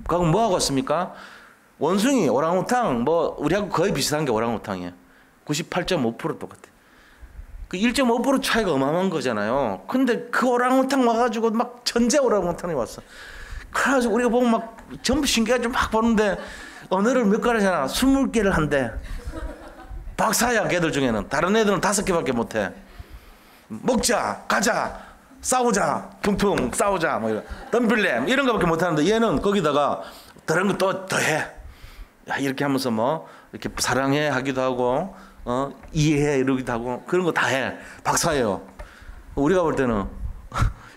그럼 뭐 하고 왔습니까? 원숭이, 오랑우탕 우리하고 거의 비슷한 게 오랑우탕이에요. 98.5% 똑같아. 그 1.5% 차이가 어마어마한 거잖아요. 근데 그 오랑우탕 와가지고 막 천재 오랑우탕이 왔어. 그래가지고 우리가 보면 막 전부 신기해가지고 막 보는데 언어를 몇 가지잖아. 20개를 한대. 박사야 걔들 중에는. 다른 애들은 5개밖에 못해. 먹자, 가자, 싸우자, 퉁퉁 싸우자, 덤빌래 이런 거밖에 못하는데 얘는 거기다가 다른 거 또 더해. 이렇게 하면서 이렇게 사랑해 하기도 하고 이해해 이러기도 하고 그런 거 다 해. 박사예요. 우리가 볼 때는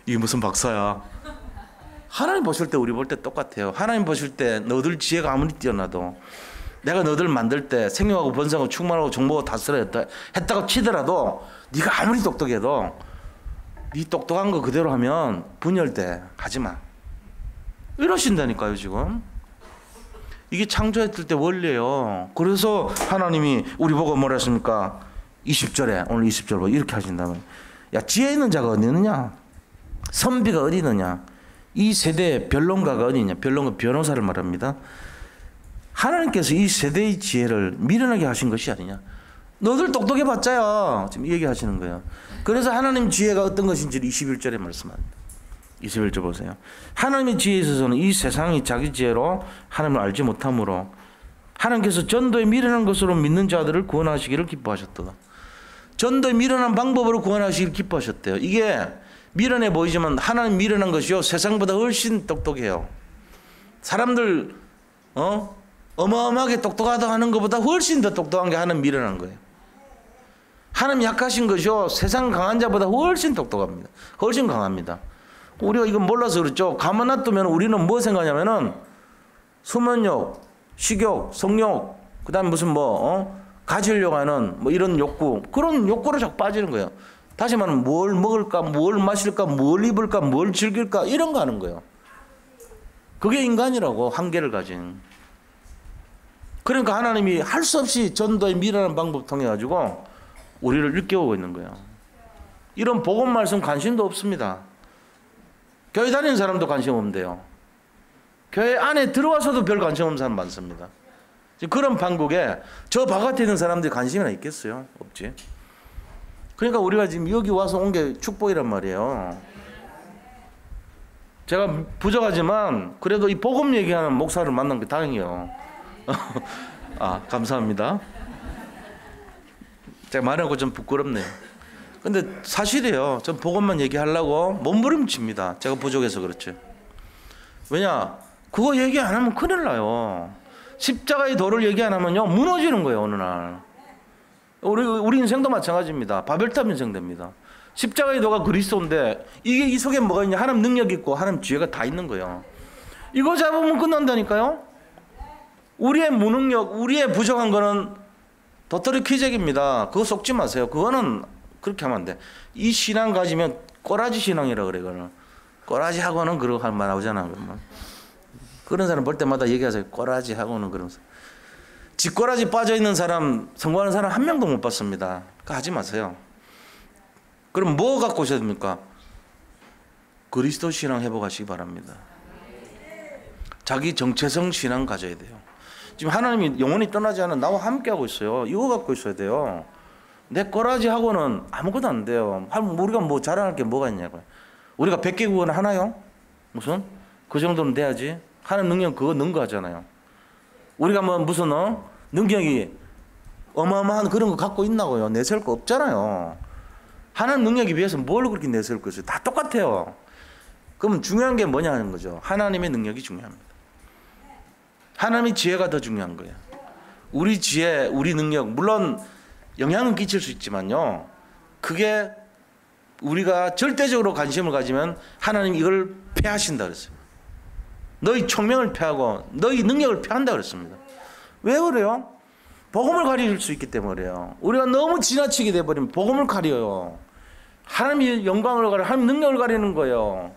이게 무슨 박사야. 하나님 보실 때 우리 볼 때 똑같아요. 하나님 보실 때 너들 지혜가 아무리 뛰어나도 내가 너들 만들 때 생명하고 번성하고 충만하고 정보하고 다스려 했다고 치더라도 네가 아무리 똑똑해도 네 똑똑한 거 그대로 하면 분열돼. 하지 마. 이러신다니까요 지금. 이게 창조했을 때 원리예요. 그래서 하나님이 우리 보고 뭐라 했습니까? 20절에 오늘 20절 보고 이렇게 하신다면 야 지혜 있는 자가 어디 있느냐? 선비가 어디 있느냐? 이 세대의 변론가가 어디 있냐? 변론가 변호사를 말합니다. 하나님께서 이 세대의 지혜를 미련하게 하신 것이 아니냐? 너들 똑똑해봤자야 지금 얘기하시는 거예요. 그래서 하나님 지혜가 어떤 것인지를 21절에 말씀합니다. 21절 보세요. 하나님의 지혜에 있어서는 이 세상이 자기 지혜로 하나님을 알지 못하므로 하나님께서 전도에 미련한 것으로 믿는 자들을 구원하시기를 기뻐하셨다. 전도에 미련한 방법으로 구원하시기를 기뻐하셨대요. 이게 미련해 보이지만 하나님 미련한 것이요 세상보다 훨씬 똑똑해요. 사람들 어마어마하게 똑똑하다 하는 것보다 훨씬 더 똑똑한 게 하나님 미련한 거예요. 하나님 약하신 것이요 세상 강한 자보다 훨씬 똑똑합니다. 훨씬 강합니다. 우리가 이건 몰라서 그렇죠. 가만 놔두면 우리는 뭐 생각하냐면은 수면욕, 식욕, 성욕, 그다음 무슨 가지려고 하는 뭐 이런 욕구, 그런 욕구로 자꾸 빠지는 거예요. 다시 말하면 뭘 먹을까, 뭘 마실까, 뭘 입을까, 뭘 즐길까 이런 거 하는 거예요. 그게 인간이라고 한계를 가진. 그러니까 하나님이 할 수 없이 전도의 미련한 방법 통해 가지고 우리를 일깨우고 있는 거예요. 이런 복음 말씀 관심도 없습니다. 교회 다니는 사람도 관심 없는데요. 교회 안에 들어와서도 별 관심 없는 사람 많습니다. 그런 판국에 저 바깥에 있는 사람들이 관심이나 있겠어요? 없지. 그러니까 우리가 지금 여기 와서 온 게 축복이란 말이에요. 제가 부족하지만 그래도 이 복음 얘기하는 목사를 만난 게 다행이에요. 감사합니다. 제가 말하고 좀 부끄럽네요. 근데 사실이에요. 전 복음만 얘기하려고 몸부림칩니다. 제가 부족해서 그렇지. 왜냐? 그거 얘기 안 하면 큰일 나요. 십자가의 도를 얘기 안 하면요 무너지는 거예요. 어느 날. 우리 인생도 마찬가지입니다. 바벨탑 인생 됩니다. 십자가의 도가 그리스도인데 이게 이 속에 뭐가 있냐? 하나님 능력 있고 하나님 지혜가 다 있는 거예요. 이거 잡으면 끝난다니까요. 우리의 무능력, 우리의 부족한 거는 도토리 키재기입니다. 그거 속지 마세요. 그거는 그렇게 하면 안 돼. 이 신앙 가지면 꼬라지 신앙이라 그래. 그거는 꼬라지하고는 그러고 할 말 나오잖아. 그러면 그런 사람 볼 때마다 얘기하세요. 꼬라지하고는 그러면서 쥐꼬라지 빠져 있는 사람, 성공하는 사람 한 명도 못 봤습니다. 그거 하지 마세요. 그럼 뭐 갖고 오셔야 됩니까? 그리스도 신앙 회복하시기 바랍니다. 자기 정체성 신앙 가져야 돼요. 지금 하나님이 영원히 떠나지 않은 나와 함께 하고 있어요. 이거 갖고 있어야 돼요. 내 꼬라지하고는 아무것도 안 돼요. 우리가 뭐 자랑할 게 뭐가 있냐고요. 우리가 100개 구원 하나요? 무슨? 그 정도는 돼야지. 하나님 능력 그거 능가하잖아요. 우리가 뭐 무슨 능력이 어마어마한 그런 거 갖고 있나고요. 내세울 거 없잖아요. 하나님 능력에 비해서 뭘 그렇게 내세울 것이요. 다 똑같아요. 그럼 중요한 게 뭐냐 하는 거죠. 하나님의 능력이 중요합니다. 하나님의 지혜가 더 중요한 거예요. 우리 지혜, 우리 능력 물론 영향은 끼칠 수 있지만요. 그게 우리가 절대적으로 관심을 가지면 하나님 이걸 패하신다 그랬어요. 너희 총명을 패하고 너희 능력을 패한다 그랬습니다. 왜 그래요? 복음을 가릴 수 있기 때문에 그래요. 우리가 너무 지나치게 돼버리면 복음을 가려요. 하나님의 영광을 가려, 하나님 능력을 가리는 거예요.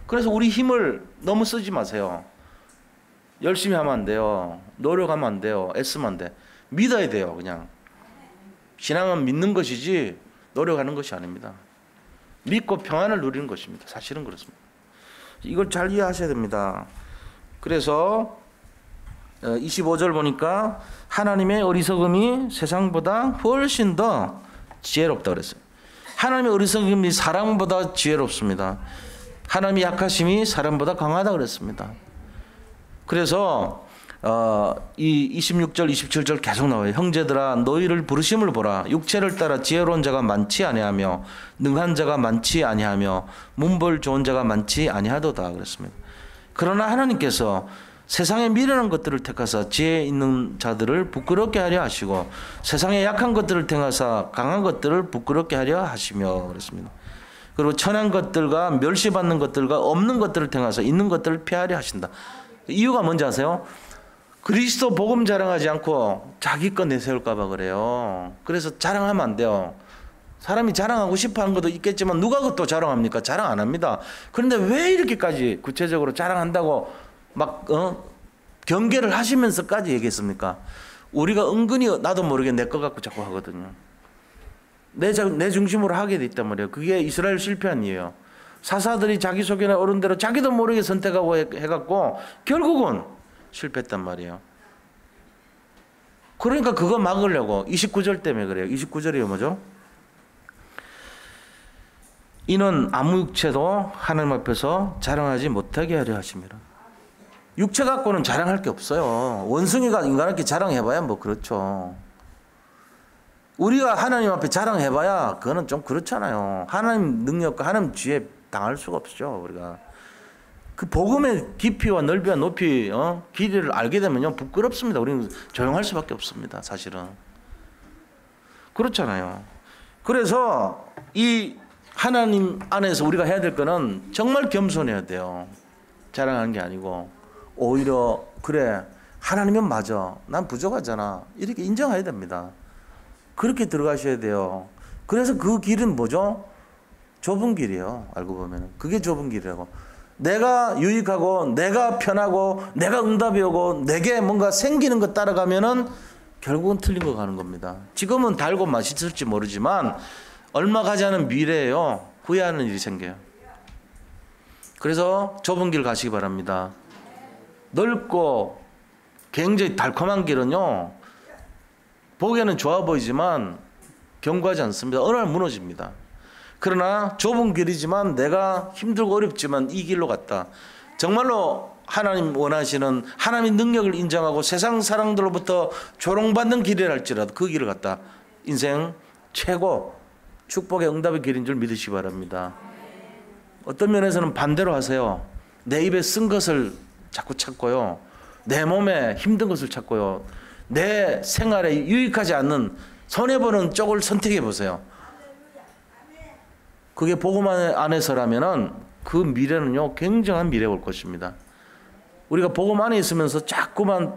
그래서 우리 힘을 너무 쓰지 마세요. 열심히 하면 안 돼요. 노력하면 안 돼요. 애쓰면 안 돼. 믿어야 돼요. 그냥. 신앙은 믿는 것이지 노력하는 것이 아닙니다. 믿고 평안을 누리는 것입니다. 사실은 그렇습니다. 이걸 잘 이해하셔야 됩니다. 그래서 25절 보니까 하나님의 어리석음이 세상보다 훨씬 더 지혜롭다 그랬어요. 하나님의 어리석음이 사람보다 지혜롭습니다. 하나님의 약하심이 사람보다 강하다 그랬습니다. 그래서 이 26절 27절 계속 나와요. 형제들아 너희를 부르심을 보라. 육체를 따라 지혜로운 자가 많지 아니하며 능한 자가 많지 아니하며 문벌 좋은 자가 많지 아니하도다 그랬습니다. 그러나 하나님께서 세상의 미련한 것들을 택하사 지혜 있는 자들을 부끄럽게 하려 하시고 세상의 약한 것들을 택하사 강한 것들을 부끄럽게 하려 하시며 그랬습니다. 그리고 천한 것들과 멸시받는 것들과 없는 것들을 택하사 있는 것들을 피하려 하신다. 이유가 뭔지 아세요? 그리스도 복음 자랑하지 않고 자기 것 내세울까 봐 그래요. 그래서 자랑하면 안 돼요. 사람이 자랑하고 싶어 하는 것도 있겠지만 누가 그것도 자랑합니까? 자랑 안 합니다. 그런데 왜 이렇게까지 구체적으로 자랑한다고 막 경계를 하시면서까지 얘기했습니까? 우리가 은근히 나도 모르게 내 거 갖고 자꾸 하거든요. 내 중심으로 하게 돼 있단 말이에요. 그게 이스라엘 실패 아니에요. 사사들이 자기소개나 어른대로 자기도 모르게 선택하고 해갖고 결국은 실패했단 말이에요. 그러니까 그거 막으려고 29절 때문에 그래요. 29절이 뭐죠? 이는 아무 육체도 하나님 앞에서 자랑하지 못하게 하려 하심이라. 육체 갖고는 자랑할 게 없어요. 원숭이가 인간한테 자랑해봐야 뭐 그렇죠. 우리가 하나님 앞에 자랑해봐야 그거는 좀 그렇잖아요. 하나님 능력과 하나님 지혜 당할 수가 없죠. 우리가 그 복음의 깊이와 넓이와 높이 길이를 알게 되면요 부끄럽습니다. 우리는 조용할 수밖에 없습니다. 사실은 그렇잖아요. 그래서 이 하나님 안에서 우리가 해야 될 거는 정말 겸손해야 돼요. 자랑하는 게 아니고 오히려 그래 하나님은 맞아 난 부족하잖아 이렇게 인정해야 됩니다. 그렇게 들어가셔야 돼요. 그래서 그 길은 뭐죠? 좁은 길이에요. 알고 보면 그게 좁은 길이라고. 내가 유익하고 내가 편하고 내가 응답이 오고 내게 뭔가 생기는 것 따라가면은 결국은 틀린 거 가는 겁니다. 지금은 달고 맛있을지 모르지만 얼마 가지 않은 미래에요 후회하는 일이 생겨요. 그래서 좁은 길 가시기 바랍니다. 넓고 굉장히 달콤한 길은요 보기에는 좋아 보이지만 견고하지 않습니다. 어느 날 무너집니다. 그러나 좁은 길이지만 내가 힘들고 어렵지만 이 길로 갔다. 정말로 하나님 원하시는 하나님의 능력을 인정하고 세상 사람들로부터 조롱받는 길이랄지라도 그 길을 갔다. 인생 최고 축복의 응답의 길인 줄 믿으시기 바랍니다. 어떤 면에서는 반대로 하세요. 내 입에 쓴 것을 자꾸 찾고요. 내 몸에 힘든 것을 찾고요. 내 생활에 유익하지 않는 손해보는 쪽을 선택해 보세요. 그게 복음 안에서라면은 그 미래는요 굉장한 미래가 올 것입니다. 우리가 복음 안에 있으면서 자꾸만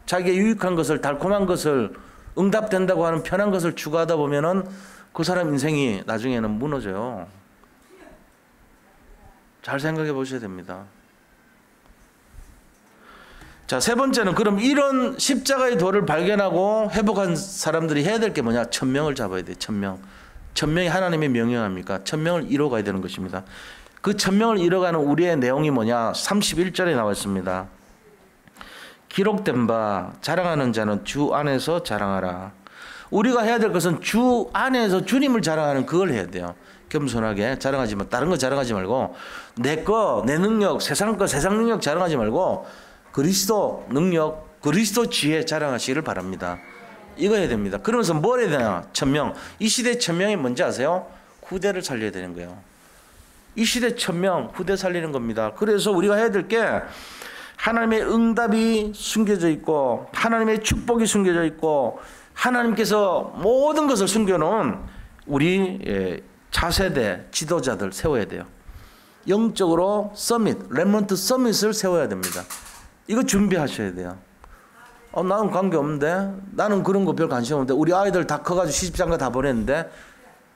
자기의 유익한 것을 달콤한 것을 응답된다고 하는 편한 것을 추구하다 보면은 그 사람 인생이 나중에는 무너져요. 잘 생각해 보셔야 됩니다. 자, 세 번째는 그럼 이런 십자가의 도를 발견하고 회복한 사람들이 해야 될 게 뭐냐? 천명을 잡아야 돼요. 천명이 하나님의 명령입니까? 천명을 이뤄가야 되는 것입니다. 그 천명을 이뤄가는 우리의 내용이 뭐냐? 31절에 나와 있습니다. 기록된 바 자랑하는 자는 주 안에서 자랑하라. 우리가 해야 될 것은 주 안에서 주님을 자랑하는 그걸 해야 돼요. 겸손하게 자랑하지 마. 다른 거 자랑하지 말고 내 거, 내 능력, 세상 거, 세상 능력 자랑하지 말고 그리스도 능력, 그리스도 지혜 자랑하시기를 바랍니다. 이거 해야 됩니다. 그러면서 뭘 해야 되나? 천명. 이 시대 천명이 뭔지 아세요? 후대를 살려야 되는 거예요. 이 시대 천명, 후대 살리는 겁니다. 그래서 우리가 해야 될 게 하나님의 응답이 숨겨져 있고 하나님의 축복이 숨겨져 있고 하나님께서 모든 것을 숨겨놓은 우리 차세대 지도자들 세워야 돼요. 영적으로 서밋, 렘넌트 서밋을 세워야 됩니다. 이거 준비하셔야 돼요. 나는 관계없는데 나는 그런 거 별 관심 없는데 우리 아이들 다 커가지고 시집장가 다 보냈는데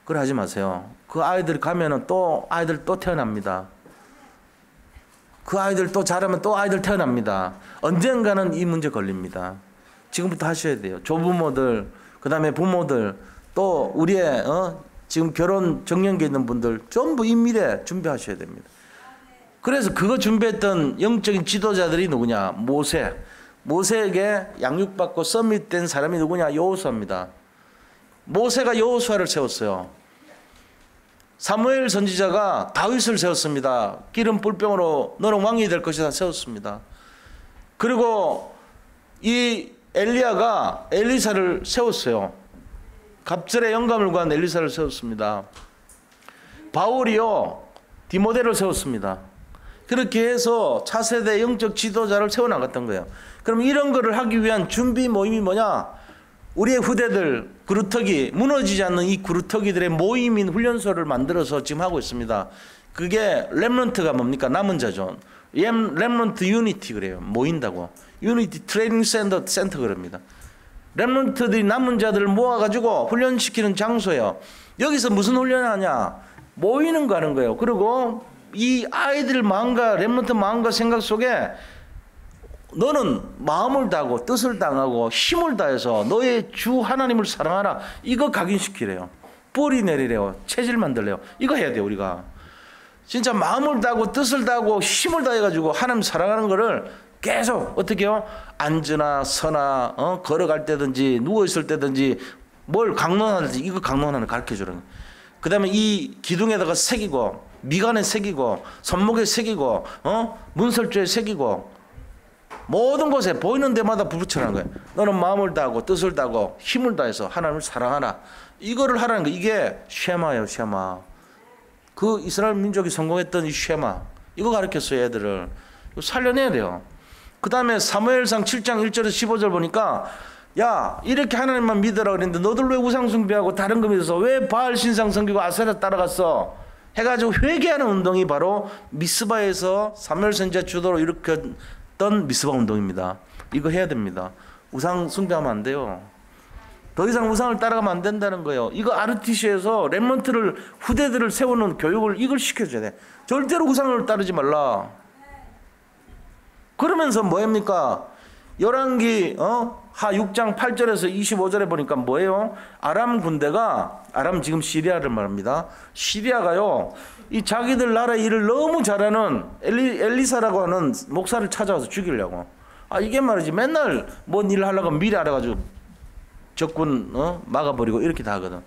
그래 하지 마세요. 그 아이들이 가면은 또 아이들 또 태어납니다. 그 아이들 또 자라면 또 아이들 태어납니다. 언젠가는 이 문제 걸립니다. 지금부터 하셔야 돼요. 조부모들, 그 다음에 부모들, 또 우리의 지금 결혼 정년기에 있는 분들 전부 이 미래 준비하셔야 됩니다. 그래서 그거 준비했던 영적인 지도자들이 누구냐? 모세에게 양육받고 서밋된 사람이 누구냐? 여호수아입니다. 모세가 여호수아를 세웠어요. 사무엘 선지자가 다윗을 세웠습니다. 기름 뿔병으로 너는 왕이 될 것이다 세웠습니다. 그리고 이 엘리야가 엘리사를 세웠어요. 갑절의 영감을 구한 엘리사를 세웠습니다. 바울이요 디모데를 세웠습니다. 그렇게 해서 차세대 영적 지도자를 세워나갔던 거예요. 그럼 이런 거를 하기 위한 준비 모임이 뭐냐? 우리의 후대들 그루터기 무너지지 않는 이 그루터기들의 모임인 훈련소를 만들어서 지금 하고 있습니다. 그게 렘넌트가 뭡니까? 남은 자죠. 렘넌트 유니티 그래요. 모인다고. 유니티 트레이닝 센터 그럽니다. 렘넌트들이 남은 자들을 모아가지고 훈련시키는 장소예요. 여기서 무슨 훈련을 하냐? 모이는 거 하는 거예요. 그리고 이 아이들 마음과 렘넌트 마음과 생각 속에 너는 마음을 다하고 뜻을 다하고 힘을 다해서 너의 주 하나님을 사랑하라. 이거 각인시키래요. 뿌리 내리래요. 체질 만들래요. 이거 해야 돼요. 우리가 진짜 마음을 다하고 뜻을 다하고 힘을 다해가지고 하나님 사랑하는 거를 계속 어떻게 해요? 앉으나 서나 걸어갈 때든지 누워있을 때든지 뭘 강론하든지 이거 강론하는 가르쳐주는 거예요. 그 다음에 이 기둥에다가 새기고 미간에 새기고 손목에 새기고 문설주에 새기고 모든 곳에 보이는 데마다 붙여라는 거예요. 너는 마음을 다하고 뜻을 다하고 힘을 다해서 하나님을 사랑하라. 이거를 하라는 거. 이게 쉐마예요. 쉐마. 그 이스라엘 민족이 성공했던 이 쉐마. 이거 가르쳤어요. 애들을. 이거 살려내야 돼요. 그 다음에 사무엘상 7장 1절에서 15절 보니까 야 이렇게 하나님만 믿으라 그랬는데 너들 왜 우상 숭배하고 다른 거 믿어서 왜 바알 신상 섬기고 아세라 따라갔어 해가지고 회개하는 운동이 바로 미스바에서 사무엘 선지자 주도로 일으켰던 미스바 운동입니다. 이거 해야 됩니다. 우상 숭배하면 안 돼요. 더 이상 우상을 따라가면 안 된다는 거예요. 이거 RTC에서 렘넌트를 후대들을 세우는 교육을 이걸 시켜줘야 돼. 절대로 우상을 따르지 말라. 그러면서 뭐합니까? 열왕기 하 6장 8절에서 25절에 보니까 뭐예요? 아람 군대가 아람 지금 시리아를 말합니다. 시리아가요. 이 자기들 나라 일을 너무 잘하는 엘리사라고 하는 목사를 찾아와서 죽이려고. 아 이게 말이지 맨날 뭔 일을 하려고 미리 알아가지고 적군 막아버리고 이렇게 다 하거든.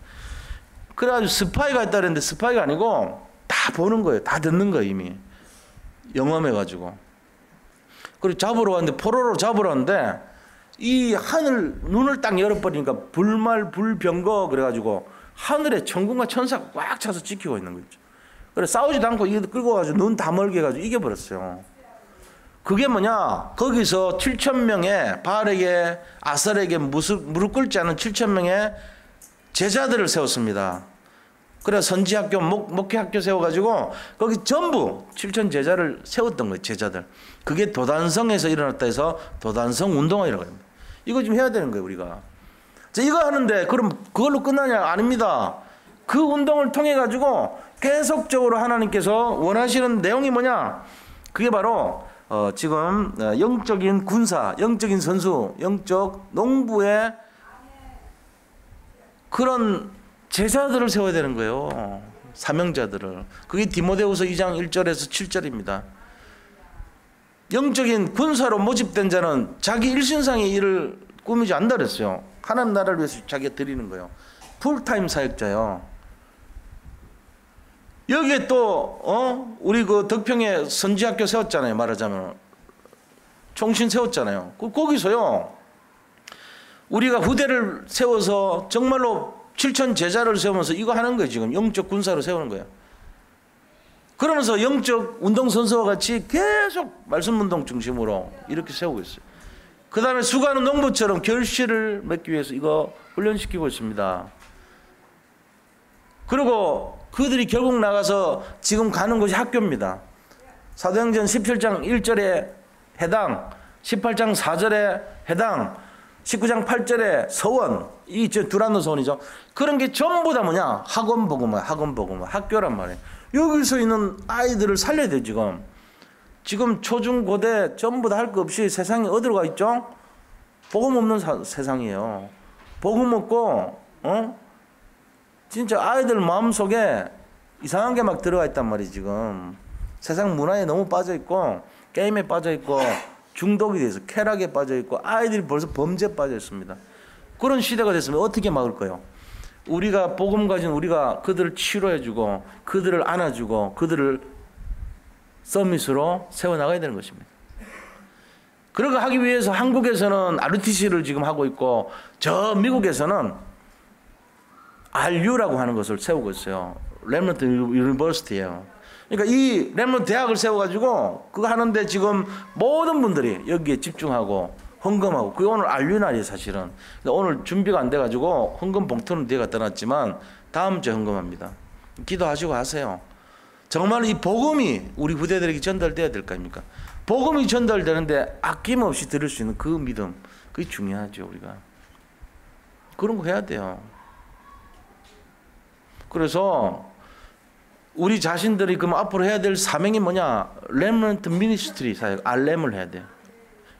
그래가지고 스파이가 있다 그랬는데 스파이가 아니고 다 보는 거예요. 다 듣는 거예요 이미. 영험해가지고. 그리고 잡으러 왔는데 포로로 잡으러 왔는데 이 하늘 눈을 딱 열어버리니까 불말 불병거 그래가지고 하늘에 천군과 천사가 꽉 차서 지키고 있는 거죠. 그래 싸우지도 않고 이거 끌고 가지고 눈 다 멀게 해가지고 이겨버렸어요. 그게 뭐냐? 거기서 7,000명의 바알에게 아설에게 무릎 꿇지 않은 7,000명의 제자들을 세웠습니다. 그래 선지학교 목회학교 세워가지고 거기 전부 7,000 제자를 세웠던 거예요. 제자들. 그게 도단성에서 일어났다 해서 도단성 운동이라고 합니다. 이거 좀 해야 되는 거예요 우리가. 자, 이거 하는데 그럼 그걸로 끝나냐? 아닙니다. 그 운동을 통해 가지고 계속적으로 하나님께서 원하시는 내용이 뭐냐? 그게 바로 지금 영적인 군사, 영적인 선수, 영적 농부의 그런 제자들을 세워야 되는 거예요. 사명자들을. 그게 디모데후서 2장 1절에서 7절입니다. 영적인 군사로 모집된 자는 자기 일신상의 일을 꾸미지 않는다 그랬어요. 하나님 나라를 위해서 자기가 드리는 거예요. 풀타임 사역자요. 여기에 또 우리 그 덕평에 선지학교 세웠잖아요. 말하자면 총신 세웠잖아요. 거기서요 우리가 후대를 세워서 정말로 7,000 제자를 세우면서 이거 하는 거예요. 지금 영적 군사로 세우는 거예요. 그러면서 영적 운동선수와 같이 계속 말씀 운동 중심으로 이렇게 세우고 있어요. 그 다음에 수고하는 농부처럼 결실을 맺기 위해서 이거 훈련시키고 있습니다. 그리고 그들이 결국 나가서 지금 가는 곳이 학교입니다. 사도행전 17장 1절에 해당, 18장 4절에 해당, 19장 8절에 서원, 이 두란노 서원이죠. 그런 게 전부 다 뭐냐? 학원 복음화, 학교란 말이에요. 여기서 있는 아이들을 살려야 돼요. 지금 초중 고대 전부 다 할 거 없이 세상에 어디로 가 있죠? 복음 없는 세상이에요. 복음 없고 진짜 아이들 마음속에 이상한 게 막 들어가 있단 말이에요. 지금 세상 문화에 너무 빠져 있고 게임에 빠져 있고 중독이 돼서 쾌락에 빠져 있고 아이들이 벌써 범죄에 빠져 있습니다. 그런 시대가 됐으면 어떻게 막을 거예요? 우리가 복음 가진 우리가 그들을 치료해주고 그들을 안아주고 그들을 서밋으로 세워나가야 되는 것입니다. 그렇게 하기 위해서 한국에서는 RTC를 지금 하고 있고 저 미국에서는 RU라고 하는 것을 세우고 있어요. 렘넌트 유니버시티예요. 그러니까 이 렘넌트 대학을 세워가지고 그거 하는데 지금 모든 분들이 여기에 집중하고 헌금하고 그게 오늘 RU 날이에요 사실은. 오늘 준비가 안 돼가지고 헌금 봉투는 뒤에 갖다 놨지만 다음 주에 헌금합니다. 기도하시고 하세요. 정말 이 복음이 우리 후대들에게 전달돼야 될 거 아닙니까? 복음이 전달되는데 아낌없이 들을 수 있는 그 믿음, 그게 중요하죠. 우리가 그런 거 해야 돼요. 그래서 우리 자신들이 그럼 앞으로 해야 될 사명이 뭐냐? 렘넌트 미니스트리 사역, RM을 해야 돼요.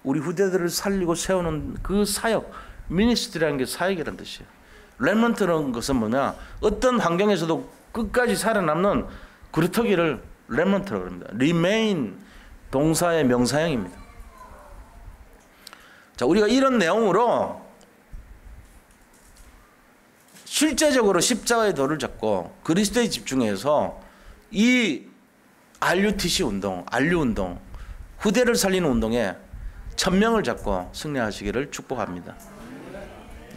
우리 후대들을 살리고 세우는 그 사역, 미니스트리라는 게 사역이라는 뜻이에요. 렘넌트라는 것은 뭐냐? 어떤 환경에서도 끝까지 살아남는 그루터기를 렘넌트라고 합니다. remain 동사의 명사형입니다. 자, 우리가 이런 내용으로 실제적으로 십자가의 도를 잡고 그리스도에 집중해서 이 RUTC 운동, RU 운동, 후대를 살리는 운동에 1000명을 잡고 승리하시기를 축복합니다.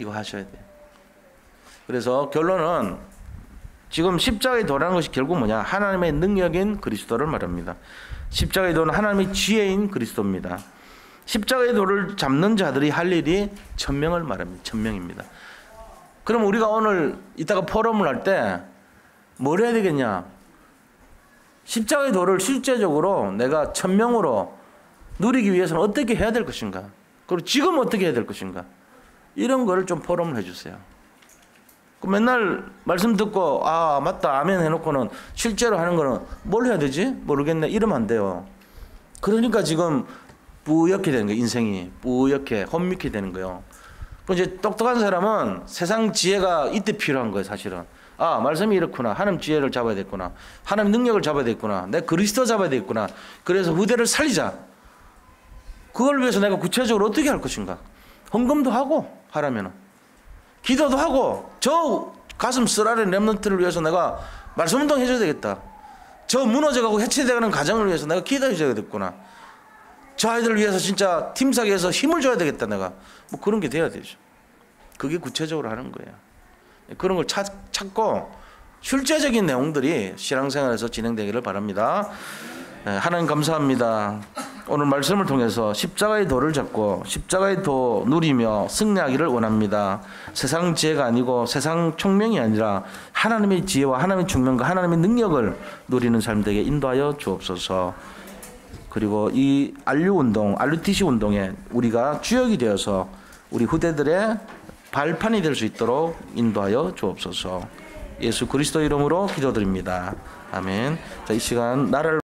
이거 하셔야 돼요. 그래서 결론은 지금 십자가의 도라는 것이 결국 뭐냐? 하나님의 능력인 그리스도를 말합니다. 십자가의 도는 하나님의 지혜인 그리스도입니다. 십자가의 도를 잡는 자들이 할 일이 1000명을 말합니다. 1000명입니다. 그럼 우리가 오늘 이따가 포럼을 할 때 뭘 해야 되겠냐? 십자가의 도를 실제적으로 내가 1000명으로 누리기 위해서는 어떻게 해야 될 것인가? 그리고 지금 어떻게 해야 될 것인가? 이런 거를 좀 포럼을 해주세요. 맨날 말씀 듣고 아 맞다 아멘 해놓고는 실제로 하는 거는 뭘 해야 되지? 모르겠네 이러면 안 돼요. 그러니까 지금 뿌옇게 되는 거예요. 인생이 뿌옇게 혼미케 되는 거예요. 이제 똑똑한 사람은 세상 지혜가 이때 필요한 거예요. 사실은 아 말씀이 이렇구나. 하나님 지혜를 잡아야 되겠구나. 하나님 능력을 잡아야 되겠구나. 내 그리스도 잡아야 되겠구나. 그래서 후대를 살리자. 그걸 위해서 내가 구체적으로 어떻게 할 것인가? 헌금도 하고 하라면은 기도도 하고 저 가슴 쓰라린 렘넌트를 위해서 내가 말씀 운동 해줘야 되겠다. 저 무너져가고 해체되가는 가정을 위해서 내가 기도해줘야 되겠구나. 저 아이들을 위해서 진짜 팀사기에서 힘을 줘야 되겠다. 내가 뭐 그런 게 돼야 되죠. 그게 구체적으로 하는 거예요. 그런 걸 찾고 실제적인 내용들이 신앙생활에서 진행되기를 바랍니다. 하나님 감사합니다. 오늘 말씀을 통해서 십자가의 도를 잡고 십자가의 도 누리며 승리하기를 원합니다. 세상 지혜가 아니고 세상 총명이 아니라 하나님의 지혜와 하나님의 총명과 하나님의 능력을 누리는 삶 되게 인도하여 주옵소서. 그리고 이 RU 운동, RUTC 운동에 우리가 주역이 되어서 우리 후대들의 발판이 될 수 있도록 인도하여 주옵소서. 예수 그리스도 이름으로 기도드립니다. 아멘. 자, 이 시간 나라를